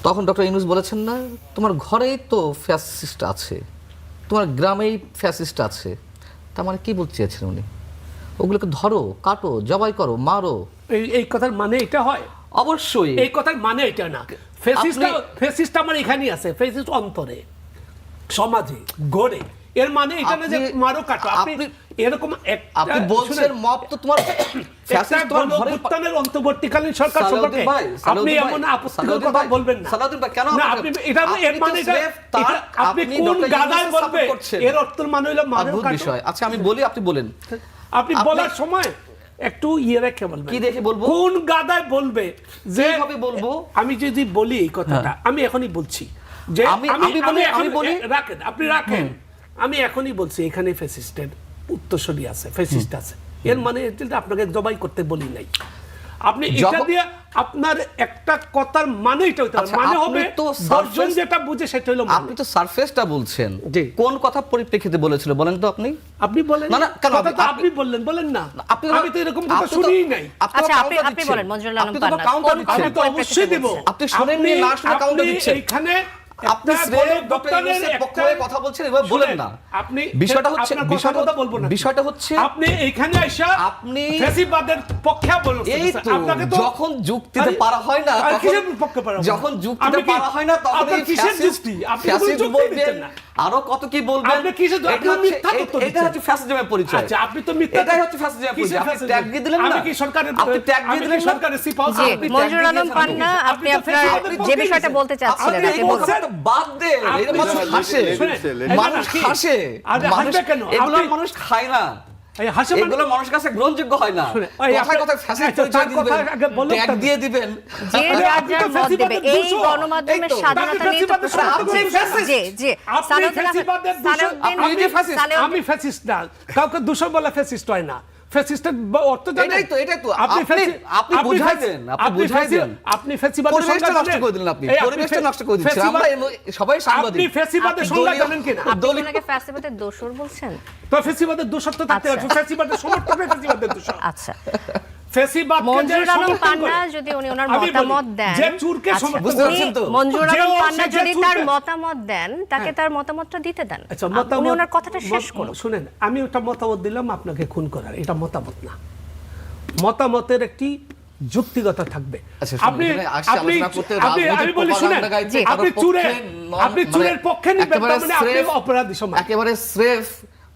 Speaker 1: তখন ডক্টর ইউনূস বলেছেন না, তোমার ঘরেই তো ফ্যাসিস্ট আছে, তোমার গ্রামেই ফ্যাসিস্ট আছে। তার মানে কি বলতে চেয়েছেন উনি? ওগুলোকে ধরো, কাটো, জবাই করো, মারো।
Speaker 2: এই কথার মানে এটা হয়?
Speaker 4: অবশ্যই
Speaker 2: এই কথার মানে এটা না। ফ্যাসিস্ট আমার এখানেই আছে, ফ্যাসিস্ট অন্তরে, সমাজে, গড়ে। এর মানে এটা না যে মারো কাটো। আপনি এরকম
Speaker 1: আপনি বলছেন মব তো তোমার ফ্যাসিস্ট তোমার ঘরে।
Speaker 2: গণঅভ্যুত্থানের অন্তর্বর্তীকালীন সরকার সম্পর্কে আপনি এমন আপত্তিকর কথা বলবেন না।
Speaker 1: সালাউদ্দিন ভাই, কেন
Speaker 2: আপনি এটা এর মানে আপনি কোন গাদায় বলবে? এর অর্থ মানে হলো মারো
Speaker 1: অদ্ভুত
Speaker 2: কাটো।
Speaker 1: বিষয়। আচ্ছা আমি বলি, আপনি বলেন।
Speaker 2: আপনি বলার সময় একটু রেখে বলবেন।
Speaker 1: কি দেখে বলবো?
Speaker 2: কোন গাদায় বলবে? যে
Speaker 1: কিভাবে বলবো?
Speaker 2: আমি যদি বলি এই কথাটা, আমি এখনই বলছি যে আমি বলি, রাখেন, আপনি রাখেন। আমি এখনই বলছি এখানে ফ্যাসিস্টের উত্তরসূরি আছে, ফ্যাসিস্ট আছে। এর মানে আপনাকে জবাই করতে বলি নাই। আপনি এটা দিয়ে আপনার একটা কথার মানে এটা হইতে পারে, মানে হবে দর্শন যেটা বুঝে সেটা হলো।
Speaker 1: আপনি তো সারফেসটা বলছেন, কোন কথা পরিপ্রেক্ষিতে বলেছিল বলেন তো? আপনি
Speaker 2: বলেন না, কথা তো আপনি বলেন না। আমি তো এরকম কথা শুনিই নাই।
Speaker 3: আচ্ছা, আপনি বলেন মঞ্জুরুল আলম পান্না,
Speaker 2: আমি তো অবশ্যই দেব।
Speaker 1: আপনি শুনেননি, না শুনে কাউন্টার দিচ্ছেন।
Speaker 2: এইখানে
Speaker 1: আপনি পক্ষ হয়ে কথা বলছেন, এভাবে বলেন না।
Speaker 2: আপনি
Speaker 1: বিষয়টা হচ্ছে, বিষয়টা হচ্ছে
Speaker 2: আপনি এইখানে আইসা
Speaker 1: আপনি
Speaker 2: ফ্যাসিবাদের পক্ষে বলছেন।
Speaker 1: এই তো যখন যুক্তিতে পারা হয় না, যখন যুক্তিতে পারা হয় না, তখন এই ফ্যাসিস্ট বলবেন, আরো কত কি বলবেন। এটা হচ্ছে ফ্যাসিজমের পরিচয়।
Speaker 2: আচ্ছা, আপনি তো মিথ্যা,
Speaker 1: এটাই হচ্ছে ফ্যাসিজমের পরিচয়। আপনি ট্যাগ দিয়ে দিলেন না,
Speaker 2: আমি কি সরকারের,
Speaker 1: আপনি ট্যাগ দিয়ে দিলেন না
Speaker 2: সরকারের সিপাহ।
Speaker 3: মঞ্জুরুল আলম পান্না, আপনি আপনার যে বিষয়টা বলতে চাচ্ছিলেন আপনি বলুন।
Speaker 1: বাদ দেন, এর মানুষ হাসে, মানুষ হাসে, এগুলো মানুষ খায় না, এগুলো মানুষের কাছে গ্রহণযোগ্য হয় না। কথায় কথায় ফ্যাসিস্ট ট্যাগ দিয়ে দিবেন,
Speaker 3: যে যার মত দেবে। এই গণমাধ্যমের স্বাধীনতা নিয়ে তো প্রশ্ন আছে। জি
Speaker 2: আমি ফ্যাসিস্ট না, কাউকে দূষণ বলা ফ্যাসিস্ট হয় না। ফ্যাসিস্টের অর্থ জানেন?
Speaker 1: এটাই তো আপনি বুঝাই দেন,
Speaker 2: আপনি ফ্যাসিবাদের
Speaker 1: পরিবেশটা
Speaker 2: সংজ্ঞা
Speaker 1: নষ্ট
Speaker 2: জানেন?
Speaker 1: করে দিলেন, আপনি
Speaker 2: এই
Speaker 1: পরিবেশটা নষ্ট করে দিচ্ছেন। আমরা সবাই সাংবাদিক।
Speaker 2: আপনি ফ্যাসিবাদের সংজ্ঞা জানেন কিনা?
Speaker 3: আপনি ওনাকে ফ্যাসিবাদের দোষর বলছেন?
Speaker 2: তো ফ্যাসিবাদের দোষত্ব থাকতে
Speaker 3: আচ্ছা।
Speaker 2: আছে, ফ্যাসিবাদের সমর্থনে ফ্যাসিবাদের দোষ।
Speaker 3: আচ্ছা,
Speaker 2: ফ্যাসিবাদকে যে
Speaker 3: মঞ্জুর আলম
Speaker 2: সমর্থন
Speaker 3: পান্না
Speaker 2: করে,
Speaker 3: যদি উনি ওনার
Speaker 2: আমি বলি,
Speaker 3: মতামত দেন,
Speaker 2: যে চুরকে
Speaker 3: আচ্ছা,
Speaker 2: সমর্থন
Speaker 1: বুঝতে
Speaker 2: করে,
Speaker 1: পারছেন তো?
Speaker 3: মঞ্জুর
Speaker 2: যে
Speaker 3: আলম
Speaker 2: ও
Speaker 3: পান্না
Speaker 2: সে যে
Speaker 3: যদি তার
Speaker 2: চুরকে-
Speaker 3: মতামত দেন, তাকে তার মতামতটা দিতে দেন।
Speaker 2: আচ্ছা,
Speaker 3: উনি ওনার কথাটা শেষ করুন।
Speaker 2: শুনেন, আমি ওটা মতামত দিলাম আপনাকে খুন করার, এটা মতামত না। মতামতের একটি যুক্তিগত থাকবে।
Speaker 1: আচ্ছা, শুনুন, এখানে আসছে আলোচনা করতে
Speaker 2: আমি বলি, শুনেন,
Speaker 1: গাইতে
Speaker 2: আপনি চুরের পক্ষে নিবেন, তার মানে আপনি অপরাধী সমাজ।
Speaker 1: একেবারে স্রেফ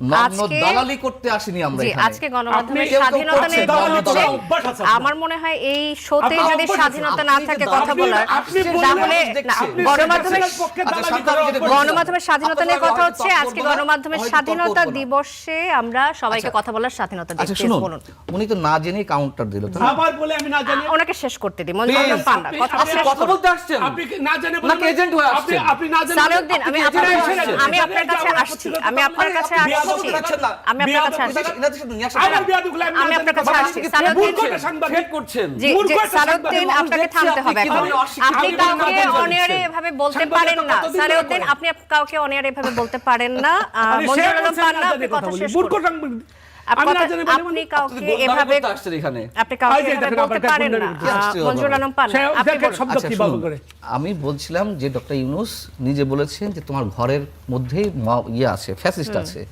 Speaker 1: নগ্ন
Speaker 3: আজকে-
Speaker 1: দালালি করতে আসিনি আমরা
Speaker 3: জি,
Speaker 1: এখানে।
Speaker 3: আজকে গণমাধ্যমের
Speaker 2: আপনি কেউ
Speaker 3: স্বাধীনতা নিয়ে
Speaker 2: দালালি
Speaker 3: কথা হচ্ছে।
Speaker 2: করার অভ্যাস আছে আপনার।
Speaker 3: আমার মনে হয় এই শোতে
Speaker 2: আপনার
Speaker 3: যদি
Speaker 2: অভ্যাস আছে।
Speaker 3: স্বাধীনতা না
Speaker 1: আপনি যে
Speaker 3: থাকে
Speaker 1: দালালি-
Speaker 3: কথা বলার,
Speaker 2: আপনি বললেন,
Speaker 3: তাহলে না,
Speaker 2: আপনি
Speaker 3: গণমাধ্যমের
Speaker 2: শেখ হাসিনার পক্ষে
Speaker 1: আচ্ছা,
Speaker 2: দালালি
Speaker 1: সরকার
Speaker 2: করার
Speaker 1: যেটা
Speaker 2: অভ্যাস আছে।
Speaker 3: গণমাধ্যমের স্বাধীনতা নিয়ে কথা হচ্ছে।
Speaker 1: হয়তো
Speaker 3: আজকে
Speaker 1: তর্ক করবো না,
Speaker 3: গণমাধ্যমের
Speaker 1: হয়তো
Speaker 3: স্বাধীনতা
Speaker 1: তর্ক করবো না।
Speaker 3: দিবসে আমরা সবাইকে কথা বলার স্বাধীনতা
Speaker 1: আচ্ছা
Speaker 3: দিচ্ছি,
Speaker 1: শুনুন,
Speaker 3: বলুন।
Speaker 1: উনি তো না জেনেই কাউন্টার দিল তো।
Speaker 2: আবার বলে আমি না জানি।
Speaker 3: ওনাকে শেষ করতে দিই। মঞ্জুর আলম পান্না
Speaker 2: আপনি-
Speaker 3: কথা
Speaker 2: আপনি
Speaker 3: শেষ
Speaker 4: কথা
Speaker 3: করুন।
Speaker 4: বলতে আসছেন?
Speaker 2: আপনি কি না জানে
Speaker 4: নাকি এজেন্ট হয়ে আসছেন?
Speaker 2: আপনি না জানেন?
Speaker 3: সালেউদ্দিন, আমি
Speaker 2: আপনি
Speaker 3: আপনার
Speaker 2: এজেন্ট
Speaker 3: কাছে-
Speaker 2: হয়ে
Speaker 3: আমি আপনার কাছে
Speaker 2: আপনি
Speaker 3: আসছি,
Speaker 2: আপত্তি
Speaker 3: আমি আপনার কাছে
Speaker 2: আপনি
Speaker 3: আসছি।
Speaker 2: আপত্তি করছেন না।
Speaker 3: আমি আপনার কাছে আসছি।
Speaker 2: আবার বিয়াদুগুলো আমি না
Speaker 3: আমি আপনার
Speaker 2: জানি।
Speaker 3: কাছে
Speaker 2: বাবা,
Speaker 3: আসছি।
Speaker 2: আপনি
Speaker 3: সালেউদ্দিন-
Speaker 2: মূর্খ একটা সাংবাদিক।
Speaker 4: থ্রেট করছেন।
Speaker 3: জি,
Speaker 2: মূর্খ
Speaker 3: জি,
Speaker 2: একটা
Speaker 3: সালেউদ্দিন,
Speaker 2: সাংবাদিক।
Speaker 3: আপনাকে থামতে হবে এখন।
Speaker 4: কিভাবে অস্বীকার
Speaker 3: আপনি
Speaker 4: করবেন?
Speaker 3: কাউকে
Speaker 4: না বলছেন।
Speaker 3: অনিয়ারে এভাবে বলতে
Speaker 2: সাংবাদিকতা
Speaker 3: পারেন না।
Speaker 2: কতদিন ধরে
Speaker 3: সালেউদ্দিন,
Speaker 2: করে?
Speaker 3: আপনি কাউকে অনিয়ারে এভাবে বলতে পারেন না।
Speaker 2: আরে সে
Speaker 3: মঞ্জুর আলম
Speaker 2: বলছে
Speaker 3: পান্না,
Speaker 2: না
Speaker 3: আপনি
Speaker 2: জানি
Speaker 3: কথা
Speaker 2: বলি।
Speaker 3: শেষ
Speaker 2: মূর্খ
Speaker 3: করুন।
Speaker 2: সাংবাদিক। আমি না জানি বলে
Speaker 3: আপনি
Speaker 2: বলি।
Speaker 3: কাউকে
Speaker 4: গোলমাল
Speaker 3: এভাবে
Speaker 4: করতে আসছেন এখানে।
Speaker 3: আপনি কাউকে
Speaker 2: এই যে
Speaker 3: এভাবে
Speaker 2: দেখেন,
Speaker 3: বলতে
Speaker 2: আবার
Speaker 3: পারেন না।
Speaker 2: গুন্ডামি
Speaker 1: আসছে
Speaker 3: মঞ্জুর আলম পান্না,
Speaker 2: সে
Speaker 3: আপনি
Speaker 2: দেখেন
Speaker 3: বলুন।
Speaker 2: শব্দ
Speaker 1: আচ্ছা,
Speaker 2: কিভাবে
Speaker 1: শুনুন,
Speaker 2: করে।
Speaker 1: আমি বলছিলাম যে ডক্টর ইউনূস নিজে বলেছেন যে তোমার ঘরের মধ্যেই ইয়ে আছে, ফ্যাসিস্ট আছে।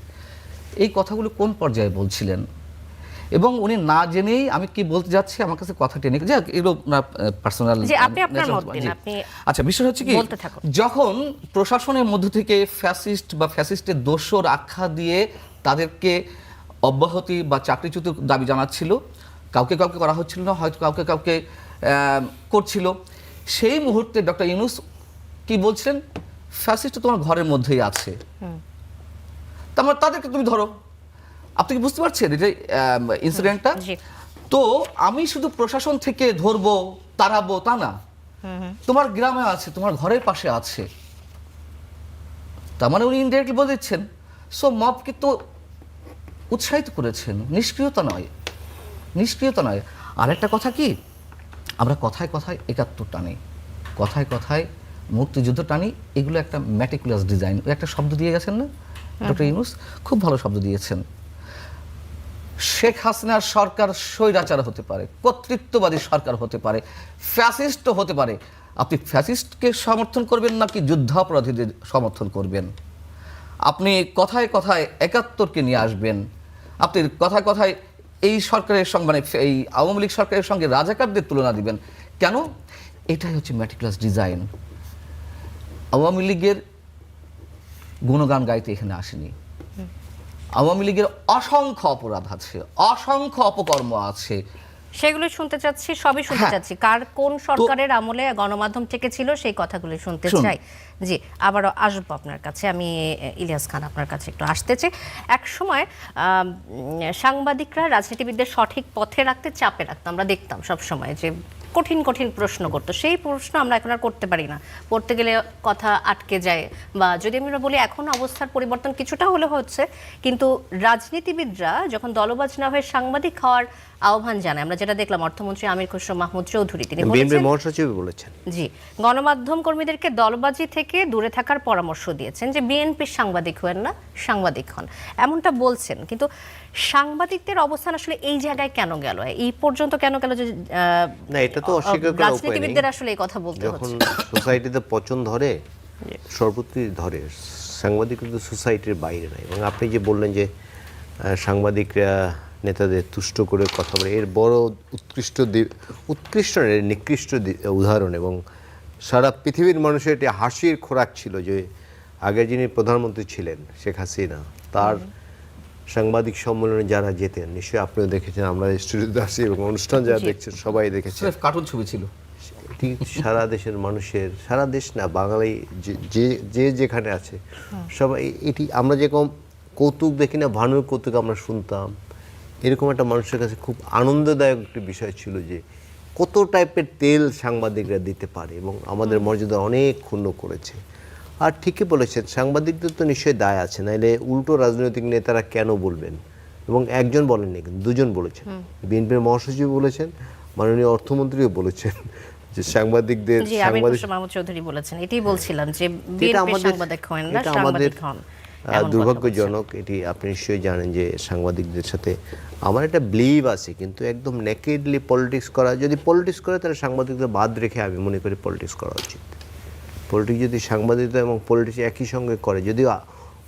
Speaker 1: এই কথাগুলো কোন পর্যায়ে বলছিলেন? এবং উনি না জেনেই আমি কি বলতে যাচ্ছি আমার কাছে কথা টেনে যাক, এগুলো পার্সোনাল।
Speaker 3: জি, আপনি আপনার মত দিন, আপনি
Speaker 1: আচ্ছা, বিষয় হচ্ছে কি,
Speaker 3: বলতে থাকুন।
Speaker 1: যখন প্রশাসনের মধ্য থেকে ফ্যাসিস্ট বা ফ্যাসিস্টের দোসর আখ্যা দিয়ে তাদেরকে অব্যাহতি বা চাকরিচ্যুত দাবি জানাচ্ছিল, কাউকে কাউকে করা হচ্ছিল না, হয়তো কাউকে কাউকে করছিল, সেই মুহূর্তে ডক্টর ইউনূস কি বলছিলেন? ফ্যাসিস্ট তোমার ঘরের মধ্যেই আছে, তারপর তাদেরকে তুমি ধরো। আপনি কি বুঝতে পারছেন এটা ইনসিডেন্টটা?
Speaker 3: জি।
Speaker 1: তো আমি শুধু প্রশাসন থেকে ধরবো তাড়াবো তা না, তোমার গ্রামে আছে, তোমার ঘরের পাশে আছে। তার মানে উনি ইনডাইরেক্টলি বলে দিচ্ছেন। সো মবকে তো উৎসাহিত করেছেন, নিষ্ক্রিয়তা নয়, নিষ্ক্রিয়তা নয়। আর একটা কথা কি, আমরা কথায় কথায় ৭১ টানি, কথায় কথায় মুক্তিযুদ্ধ টানি, এগুলো একটা ম্যাটিকুলাস ডিজাইন। ওই একটা শব্দ দিয়ে গেছেন না ডক্টর ইউনূস, খুব ভালো শব্দ দিয়েছেন। শেখ হাসিনার সরকার স্বৈরাচার হতে পারে, কর্তৃত্ববাদী সরকার হতে পারে, ফ্যাসিস্টও হতে পারে। আপনি ফ্যাসিস্টকে সমর্থন করবেন নাকি যুদ্ধাপরাধীদের সমর্থন করবেন? আপনি কথায় কথায় ৭১কে নিয়ে আসবেন, আপনি কথায় কথায় এই সরকারের সঙ্গে, মানে এই আওয়ামী লীগ সরকারের সঙ্গে রাজাকারদের তুলনা দিবেন কেন? এটাই হচ্ছে ম্যাটিকুলাস ডিজাইন। আওয়ামী লীগের গুণগান গাইতে এখানে আসেনি। আওয়ামী লীগের অসংখ্য অপরাধ আছে, অসংখ্য অপকর্ম আছে,
Speaker 3: সেগুলো শুনতে চাচ্ছি, সবই শুনতে
Speaker 1: হ্যাঁ।
Speaker 3: চাচ্ছি। কোন সরকারের আমলে গণমাধ্যম থেকে ছিল সেই কথাগুলো শুনতে
Speaker 1: শুনুন।
Speaker 3: চাই। জি, আবারও আসবো আপনার কাছে। আমি ইলিয়াস খান আপনার কাছে একটু আসতে চাই। এক সময় সাংবাদিকরা রাজনীতিবিদদের সঠিক পথে রাখতে, চাপে রাখতো। আমরা দেখতাম সব সময় যে কঠিন কঠিন প্রশ্ন করতো। সেই প্রশ্ন আমরা এখন আর করতে পারি না, করতে গেলে কথা আটকে যায়। বা যদি আমরা বলি এখন অবস্থার পরিবর্তন কিছুটা হলে হচ্ছে, কিন্তু রাজনীতিবিদরা যখন দলবাজ না হয়ে সাংবাদিক হওয়ার আহ্বান জানায়, আমরা যেটা দেখলাম অর্থমন্ত্রী আমির খসরু মাহমুদ চৌধুরী তিনি
Speaker 5: বিএনপি
Speaker 3: বলেছেন,
Speaker 5: মহাসচিব বলেছেন,
Speaker 3: জি, গণমাধ্যম কর্মীদেরকে দলবাজি থেকে দূরে থাকার পরামর্শ দিয়েছেন, যে বিএনপির সাংবাদিক হন না, সাংবাদিক হন, এমনটা বলছেন। কিন্তু সাংবাদিকদের অবস্থান আসলে এই জায়গায় কেন গেল, এই পর্যন্ত কেন গেল যে
Speaker 5: না এটা তো অস্বীকার করার উপায় নেই।
Speaker 3: রাজনীতিবিদদের আসলে এই কথা বলতে
Speaker 5: যখন
Speaker 3: হচ্ছে।
Speaker 5: সোসাইটিতে পচন ধরে, সর্বত্রই ধরে, সাংবাদিক কিন্তু সোসাইটির বাইরে নাই। এবং আপনি যে বললেন যে সাংবাদিকরা নেতাদের তুষ্ট করে কথা বলে, এর বড় উৎকৃষ্ট নয়, নিকৃষ্ট উদাহরণ। এবং সারা পৃথিবীর মানুষের এটি হাসির খোরাক ছিল যে আগে যিনি প্রধানমন্ত্রী ছিলেন শেখ হাসিনা, তার সাংবাদিক সম্মেলনে যারা যেতেন, নিশ্চয়ই আপনিও দেখেছেন, আমরা স্টুডিওতে আসি এবং অনুষ্ঠান যারা দেখছেন সবাই দেখেছেন,
Speaker 1: সির্ফ কার্টুন ছবি ছিল।
Speaker 5: ঠিক সারা দেশের মানুষের, সারা দেশ না, বাঙালি যে যেখানে আছে সবাই, এটি আমরা যেরকম কৌতুক দেখি না, ভানুর কৌতুক আমরা শুনতাম, এরকম একটা মানুষের কাছে খুব আনন্দদায়ক একটি বিষয় ছিল যে কত টাইপের তেল সাংবাদিকরা দিতে পারে এবং আমাদের মর্যাদা অনেক ক্ষুণ্ণ করেছে। আর ঠিকই বলেছেন, সাংবাদিকদের তো নিশ্চয়ই দায় আছে, নাইলে উল্টো রাজনৈতিক নেতারা কেন বলবেন এবং একজন বলেননি, কিন্তু দুজন বলেছেন। বিএনপির মহাসচিব বলেছেন, মাননীয় অর্থমন্ত্রীও বলেছেন যে সাংবাদিকদের
Speaker 3: জি আমির হোসেন মাহমুদ চৌধুরী বলেছেন, এটাই বলছিলাম যে বিএনপি সাংবাদিক হন না,
Speaker 5: এটা আমাদের
Speaker 3: সাংবাদিক হন।
Speaker 5: দুর্ভাগ্যজনক। এটি আপনি নিশ্চয়ই জানেন যে সাংবাদিকদের সাথে আমার একটা বিলিভ আছে, কিন্তু একদম নেকেডলি পলিটিক্স করা, যদি পলিটিক্স করে তাহলে সাংবাদিকদের বাদ রেখে আমি মনে করি পলিটিক্স করা উচিত। পলিটিক্স যদি সাংবাদিকতা এবং পলিটিক্স একই সঙ্গে করে, যদিও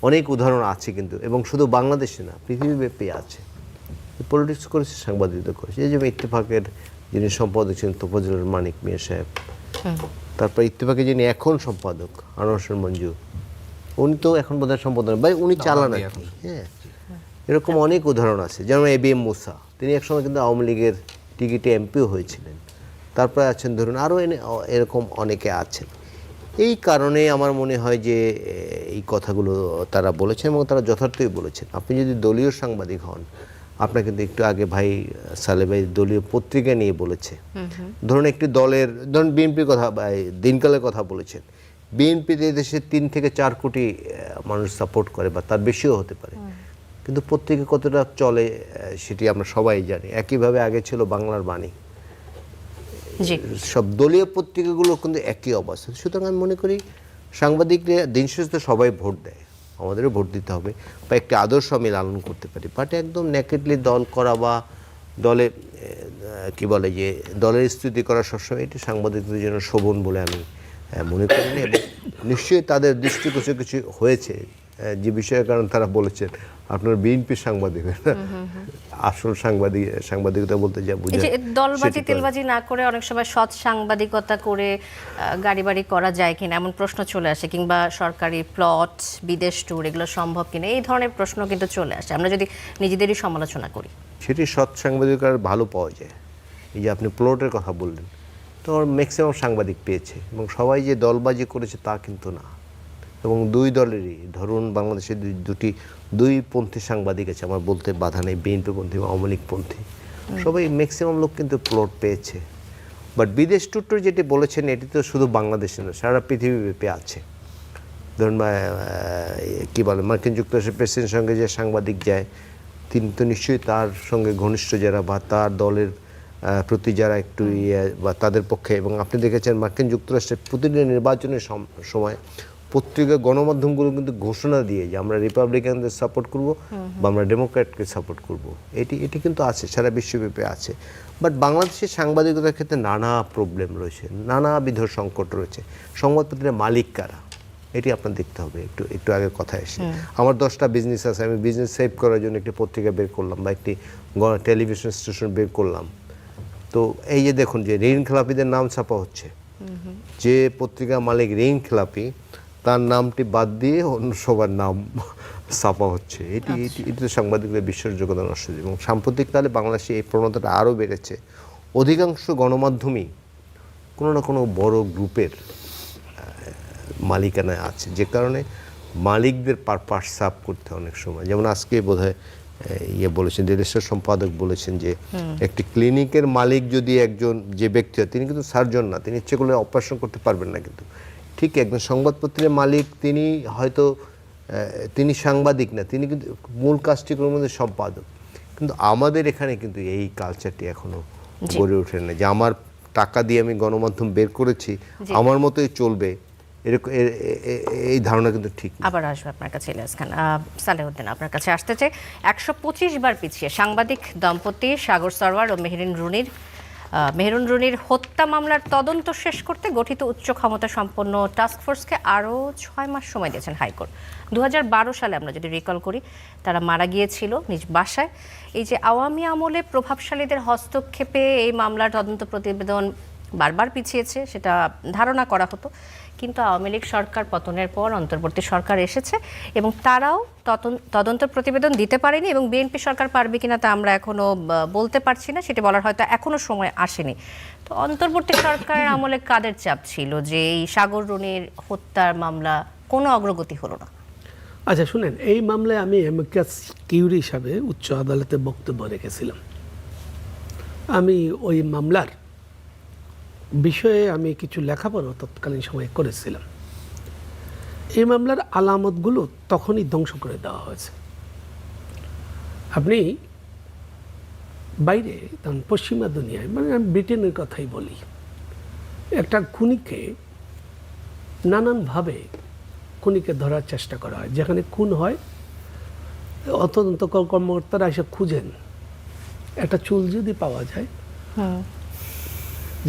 Speaker 5: অনেক উদাহরণ আছে কিন্তু, এবং শুধু বাংলাদেশে না পৃথিবীব্যাপী আছে, পলিটিক্স করেছে সাংবাদিকতা করেছে। এই যে ইত্তেফাকের যিনি সম্পাদক ছিলেন তোফাজ্জল মানিক মিয়া সাহেব, তারপর ইত্তেফাকের যিনি এখন সম্পাদক আনোয়ার হোসেন মঞ্জু, উনি তো এখন বোধহয় সম্পাদক ভাই উনি চালান আর কি। হ্যাঁ, এরকম অনেক উদাহরণ আছে। যেমন এবিএম মুসা, তিনি একসময় কিন্তু আওয়ামী লীগের টিকিটে এমপিও হয়েছিলেন। তারপরে আছেন ধরুন আরও এরকম অনেকে আছেন। এই কারণে আমার মনে হয় যে এই কথাগুলো তারা বলেছেন এবং তারা যথার্থই বলেছেন। আপনি যদি দলীয় সাংবাদিক হন, আপনার কিন্তু একটু আগে ভাই সালে ভাই দলীয় পত্রিকা নিয়ে বলেছে, ধরুন একটি দলের, ধরুন বিএনপির কথা বা দিনকালের কথা বলেছেন। বিএনপিতে দেশে 3 থেকে 4 কোটি মানুষ সাপোর্ট করে বা তার বেশিও হতে পারে, কিন্তু পত্রিকা কতটা চলে সেটি আমরা সবাই জানি। একইভাবে আগে ছিল বাংলার বাণী, সব দলীয় পত্রিকাগুলো কিন্তু একই অবস্থা। সুতরাং আমি মনে করি সাংবাদিকরা দিন শেষে তো সবাই ভোট দেয়, আমাদেরও ভোট দিতে হবে বা একটি আদর্শ আমি লালন করতে পারি, বাট একদম নেকেডলি দল করা বা দলে কি বলে যে দলের স্তুতি করা সবসময় এটি সাংবাদিকদের জন্য শোভন বলে আমি মনে করি না। এবং নিশ্চয়ই তাদের দৃষ্টিগোচর কিছু হয়েছে যে বিষয়ের কারণ তারা বলেছেন আপনার বিএনপির সাংবাদিক, আসল সাংবাদিকতা বলতে যা বুঝায়
Speaker 3: দলবাজি তেলবাজি না করে অনেক সময় সৎ সাংবাদিকতা করে গাড়ি বাড়ি করা যায় কিনা এমন প্রশ্ন চলে আসে, কিংবা সরকারি প্লট, বিদেশ ট্যুর এগুলো সম্ভব কিনা, এই ধরনের প্রশ্ন কিন্তু চলে আসে আমরা যদি নিজেদেরই সমালোচনা করি।
Speaker 5: সেটি সৎ সাংবাদিকতার ভালো পাওয়া যায়। এই যে আপনি প্লটের কথা বললেন, তো ম্যাক্সিমাম সাংবাদিক পেয়েছে, এবং সবাই যে দলবাজি করেছে তা কিন্তু না। এবং দুই দলেরই ধরুন বাংলাদেশে দুই পন্থী সাংবাদিক আছে, আমার বলতে বাধা নেই, বিএনপি পন্থী বা আওয়ামী লীগ পন্থী, সবাই ম্যাক্সিমাম লোক কিন্তু প্লট পেয়েছে। বাট বিদেশ ট্যুর যেটি বলেছেন এটি তো শুধু বাংলাদেশে না, সারা পৃথিবীব্যাপী আছে। ধরুন কী বলে মার্কিন যুক্তরাষ্ট্রের প্রেসিডেন্টের সঙ্গে যে সাংবাদিক যায়, তিনি তো নিশ্চয়ই তার সঙ্গে ঘনিষ্ঠ যারা বা তার দলের প্রতি যারা একটু বা তাদের পক্ষে। এবং আপনি দেখেছেন মার্কিন যুক্তরাষ্ট্রের প্রতিটি নির্বাচনের সময় পত্রিকা গণমাধ্যমগুলো কিন্তু ঘোষণা দিয়ে যে আমরা রিপাবলিকানদের সাপোর্ট করব বা আমরা ডেমোক্র্যাটকে সাপোর্ট করব, এটি কিন্তু আছে, সারা বিশ্বব্যাপী আছে। বাট বাংলাদেশের সাংবাদিকতার ক্ষেত্রে নানা প্রবলেম রয়েছে, নানাবিধ সংকট রয়েছে। সংবাদপত্রের মালিক কারা এটি আপনার দেখতে হবে। একটু আগে কথা এসে আমার 10টা বিজনেস আছে, আমি বিজনেস সেভ করার জন্য একটি পত্রিকা বের করলাম বা একটি টেলিভিশন স্টেশন বের করলাম, তো এই যে দেখুন যে ঋণ খেলাপিদের নাম ছাপা হচ্ছে, যে পত্রিকা মালিক ঋণ খেলাপি তার নামটি বাদ দিয়ে অন্য সবার নাম ছাপা হচ্ছে। এটি তো সাংবাদিকদের বিশ্বাসযোগ্যতা নষ্ট। এবং সাম্প্রতিককালে বাংলাদেশে এই প্রবণতাটা আরও বেড়েছে। অধিকাংশ গণমাধ্যমই কোনো না কোনো বড় গ্রুপের মালিকানায় আছে, যে কারণে মালিকদের পারপাস সাফ করতে অনেক সময়, যেমন আজকে বোধহয় বলেছেন দেশের সম্পাদক বলেছেন যে একটি ক্লিনিকের মালিক যদি একজন যে ব্যক্তি হয়, তিনি কিন্তু সার্জন না, তিনি ইচ্ছে করলে অপারেশন করতে পারবেন না, কিন্তু ঠিক একজন সংবাদপত্রের মালিক তিনি হয়তো তিনি সাংবাদিক না, তিনি কিন্তু মূল কাজটি করার মধ্যে সম্পাদক। কিন্তু আমাদের এখানে কিন্তু এই কালচারটি এখনো গড়ে ওঠে না যে আমার টাকা দিয়ে আমি গণমাধ্যম বের করেছি, আমার মতোই চলবে, এরকম এই ধারণা কিন্তু ঠিক না।
Speaker 3: আবার আসবে আপনার কাছে ইলিয়াস খান। সালেহউদ্দিন, আপনার কাছে আসতে চাই। 125 বার পিছিয়ে সাংবাদিক দম্পতি সাগর সরওয়ার ও মেহেরুন রুনির হত্যা মামলার তদন্ত শেষ করতে গঠিত উচ্চ ক্ষমতা সম্পন্ন টাস্কফোর্সকে আরও 6 মাস সময় দিয়েছেন হাইকোর্ট। 2012 সালে আমরা যদি রিকল করি, তারা মারা গিয়েছিল নিজ বাসায়। এই যে আওয়ামী আমলে প্রভাবশালীদের হস্তক্ষেপে এই মামলার তদন্ত প্রতিবেদন বারবার পিছিয়েছে, সেটা ধারণা করা হতো। কিন্তু আওয়ামী লীগ সরকার পতনের পর অন্তর্বর্তী সরকার এসেছে এবং তারাও তদন্ত প্রতিবেদন দিতে পারেনি, এবং বিএনপি সরকার পারবে কিনা তা আমরা এখনো বলতে পারছি না, সেটি বলার হয়তো এখনো সময় আসেনি। তো অন্তর্বর্তী সরকারের আমলে কাদের চাপ ছিল যে এই সাগর রুনির হত্যার মামলা কোনো অগ্রগতি হলো না?
Speaker 2: আচ্ছা শুনেন, এই মামলায় আমি অ্যামিকাস কিউরি হিসাবে উচ্চ আদালতে বক্তব্য রেখেছিলাম। আমি ওই মামলার বিষয়ে আমি কিছু লেখাপড়া তৎকালীন সময়ে করেছিলাম। এই মামলার আলামতগুলো তখনই ধ্বংস করে দেওয়া হয়েছে। আপনি বাইরে তখন পশ্চিমা দুনিয়ায়, মানে আমি ব্রিটেনের কথাই বলি, একটা খুনিকে নানানভাবে খুনিকে ধরার চেষ্টা করা হয়। যেখানে খুন হয় তদন্ত কর্মকর্তারা এসে খুঁজেন একটা চুল যদি পাওয়া যায়,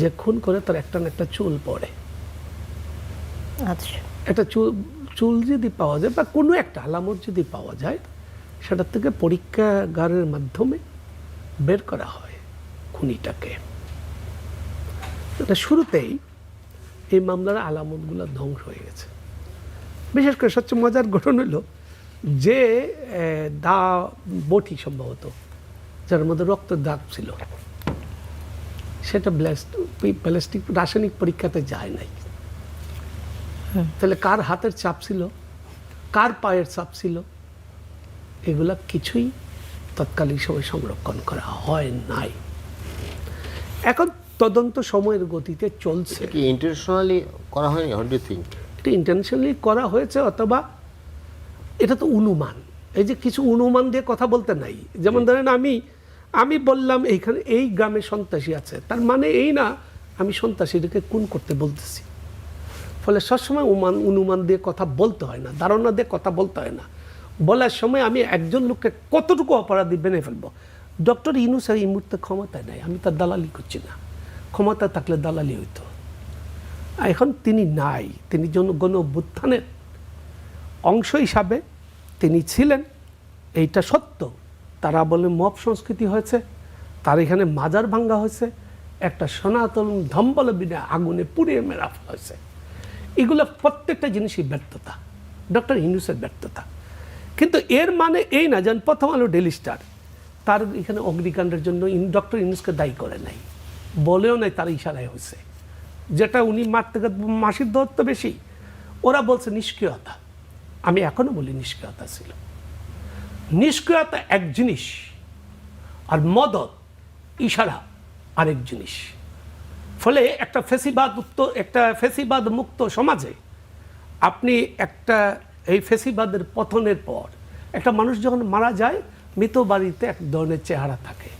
Speaker 2: যে খুন করে তার একটা না একটা চুল পড়ে,
Speaker 3: আচ্ছা,
Speaker 2: একটা চুল যদি পাওয়া যায় বা কোনো একটা আলামত যদি পাওয়া যায়, সেটার থেকে পরীক্ষাগারের মাধ্যমে বের করা হয় খুনিটাকে। এটা শুরুতেই এই মামলার আলামতগুলো ধ্বংস হয়ে গেছে। বিশেষ করে সবচেয়ে মজার ঘটনা হলো যে বটি সম্ভবত যার মধ্যে রক্তের দাগ ছিল, সেটা ব্যালিস্টিক রাসায়নিক পরীক্ষাতে যায় নাই। তাহলে কার হাতের চাপ ছিল, কার পায়ের চাপ ছিল, এগুলা কিছুই তৎকালীন সময় সংরক্ষণ করা হয় নাই। এখন তদন্ত সময়ের গতিতে চলছে।
Speaker 5: কি ইন্টারন্যাশনালি করা হয়নি? হাউ ডু ইউ থিংক
Speaker 2: এটা ইন্টারন্যাশনালি করা হয়েছে, অথবা এটা তো অনুমান। এই যে কিছু অনুমান দিয়ে কথা বলতে নাই। যেমন ধরেন আমি বললাম এইখানে এই গ্রামে সন্ত্রাসী আছে, তার মানে এই না আমি সন্ত্রাসীদেরকে খুন করতে বলতেছি। ফলে সবসময় অনুমান দিয়ে কথা বলতে হয় না, ধারণা দিয়ে কথা বলতে হয় না। বলার সময় আমি একজন লোককে কতটুকু অপরাধী বেনে ফেলবো। ডক্টর ইউনূস এই মুহূর্তে ক্ষমতায় নাই, আমি তার দালালি করছি না, ক্ষমতা থাকলে দালালি হইতো। এখন তিনি নাই, তিনি গণ অভ্যুত্থানের অংশ হিসাবে তিনি ছিলেন, এইটা সত্য। তারা বলে মব সংস্কৃতি হয়েছে, তার এখানে মাজার ভাঙ্গা হয়েছে, একটা সনাতন ধম্বলে বিনা আগুনে পুড়িয়ে মেরা হয়েছে। এগুলো প্রত্যেকটা জিনিসই ব্যর্থতা, ডক্টর ইউনূসের ব্যর্থতা। কিন্তু এর মানে এই না যেন প্রথম আলো ডেইলি স্টার তার এখানে অগ্নিকাণ্ডের জন্য ডক্টর ইউনূসকে দায়ী করে নাই, বলেও নাই, তার ইশারায় হয়েছে। যেটা উনি মারতে মাসির দৌত্ব বেশি, ওরা বলছে নিষ্ক্রিয়তা। আমি এখনো বলি নিষ্ক্রিয়তা ছিল। নিষ্ক্রিয়তা এক জিনিস, আর মদত ইশারা আরেক জিনিস। ফলে একটা ফেসিবাদ মুক্ত সমাজে আপনি এই ফেসিবাদের পতনের পর একটা মানুষ যখন মারা যায়, মৃত বাড়িতে এক ধরনের চেহারা থাকে।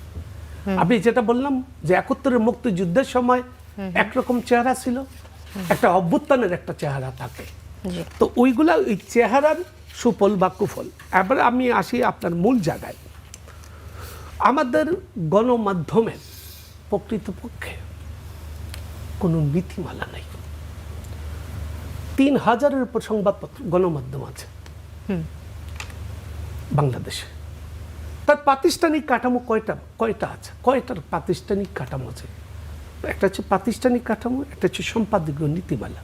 Speaker 2: আমি যেটা বললাম যে 71-এর মুক্তিযুদ্ধের সময় একরকম চেহারা ছিল, একটা অভ্যুত্থানের একটা চেহারা থাকে। তো ওই চেহারার সুফল বা কুফল। এবার আমি আসি আপনার মূল জায়গায়। আমাদের গণমাধ্যমের প্রকৃতপক্ষে কোনো নীতিমালা নেই। 3000-এর উপর সংবাদপত্র গণমাধ্যম আছে বাংলাদেশে। তার প্রাতিষ্ঠানিক কাঠামো কয়টা আছে? কয়টার প্রাতিষ্ঠানিক কাঠামো আছে? একটা হচ্ছে প্রাতিষ্ঠানিক কাঠামো, একটা হচ্ছে সম্পাদকীয় নীতিমালা।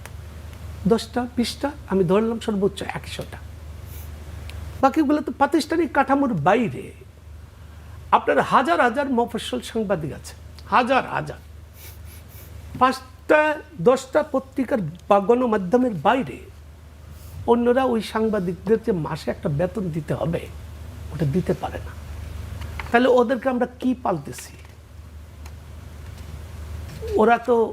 Speaker 2: 10টা 20টা, আমি ধরলাম সর্বোচ্চ 100টা। বাকিগুলো তো প্রাতিষ্ঠানিক কাঠামোর বাইরে। আপনার হাজার হাজার মফস্বল সাংবাদিক আছে, হাজার হাজার। 5টা 10টা পত্রিকার বা গণমাধ্যমের বাইরে অন্যরা ওই সাংবাদিকদের যে মাসে একটা বেতন দিতে হবে, ওটা দিতে পারে না। তাহলে ওদেরকে আমরা কি পালতেছি?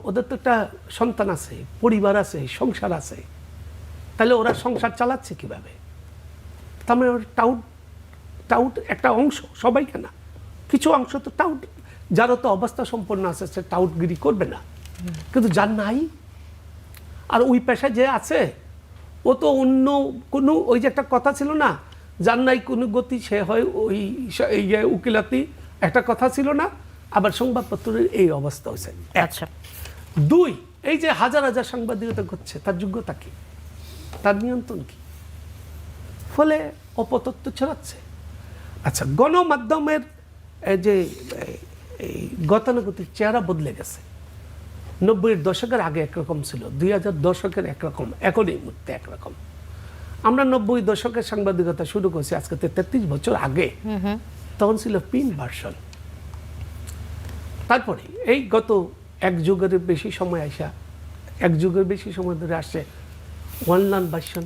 Speaker 2: ওদের তো একটা সন্তান আছে, পরিবার আছে, সংসার আছে। তাহলে ওরা সংসার চালাচ্ছে কিভাবে? তার মানে টাউট একটা অংশ, সবাইকে না, কিছু অংশ তো টাউট, যারা তো অবস্থা সম্পন্ন আছে সে টাউটগিরি করবে না। কিন্তু যার নাই, আর ওই পেশায় যে আছে ও তো অন্য কোনো, ওই যে একটা কথা ছিল না, যার নাই কোনো গতি সে হয় ওই উকিলাতি, একটা কথা ছিল না। আবার সংবাদপত্রের এই অবস্থা হয়েছে।
Speaker 3: আচ্ছা,
Speaker 2: 2, এই যে হাজার হাজার সাংবাদিকতা করছে, তার যোগ্যতা কি, তার নিয়ন্ত্রণ কি? ফলে অপতথ্য ছড়াচ্ছে। আচ্ছা, গণমাধ্যমের যে গতানুগতিক চেহারা বদলে গেছে। 90-এর দশকের আগে একরকম ছিল, 2000 দশকের একরকম, এখন এই মুহূর্তে একরকম। আমরা 90 দশকের সাংবাদিকতা শুরু করছি আজকে 33 বছর আগে, তখন ছিল প্রিন্ট ভার্সন। তারপরে এই গত এক যুগের বেশি সময় ধরে আসছে অনলাইন ভার্সন।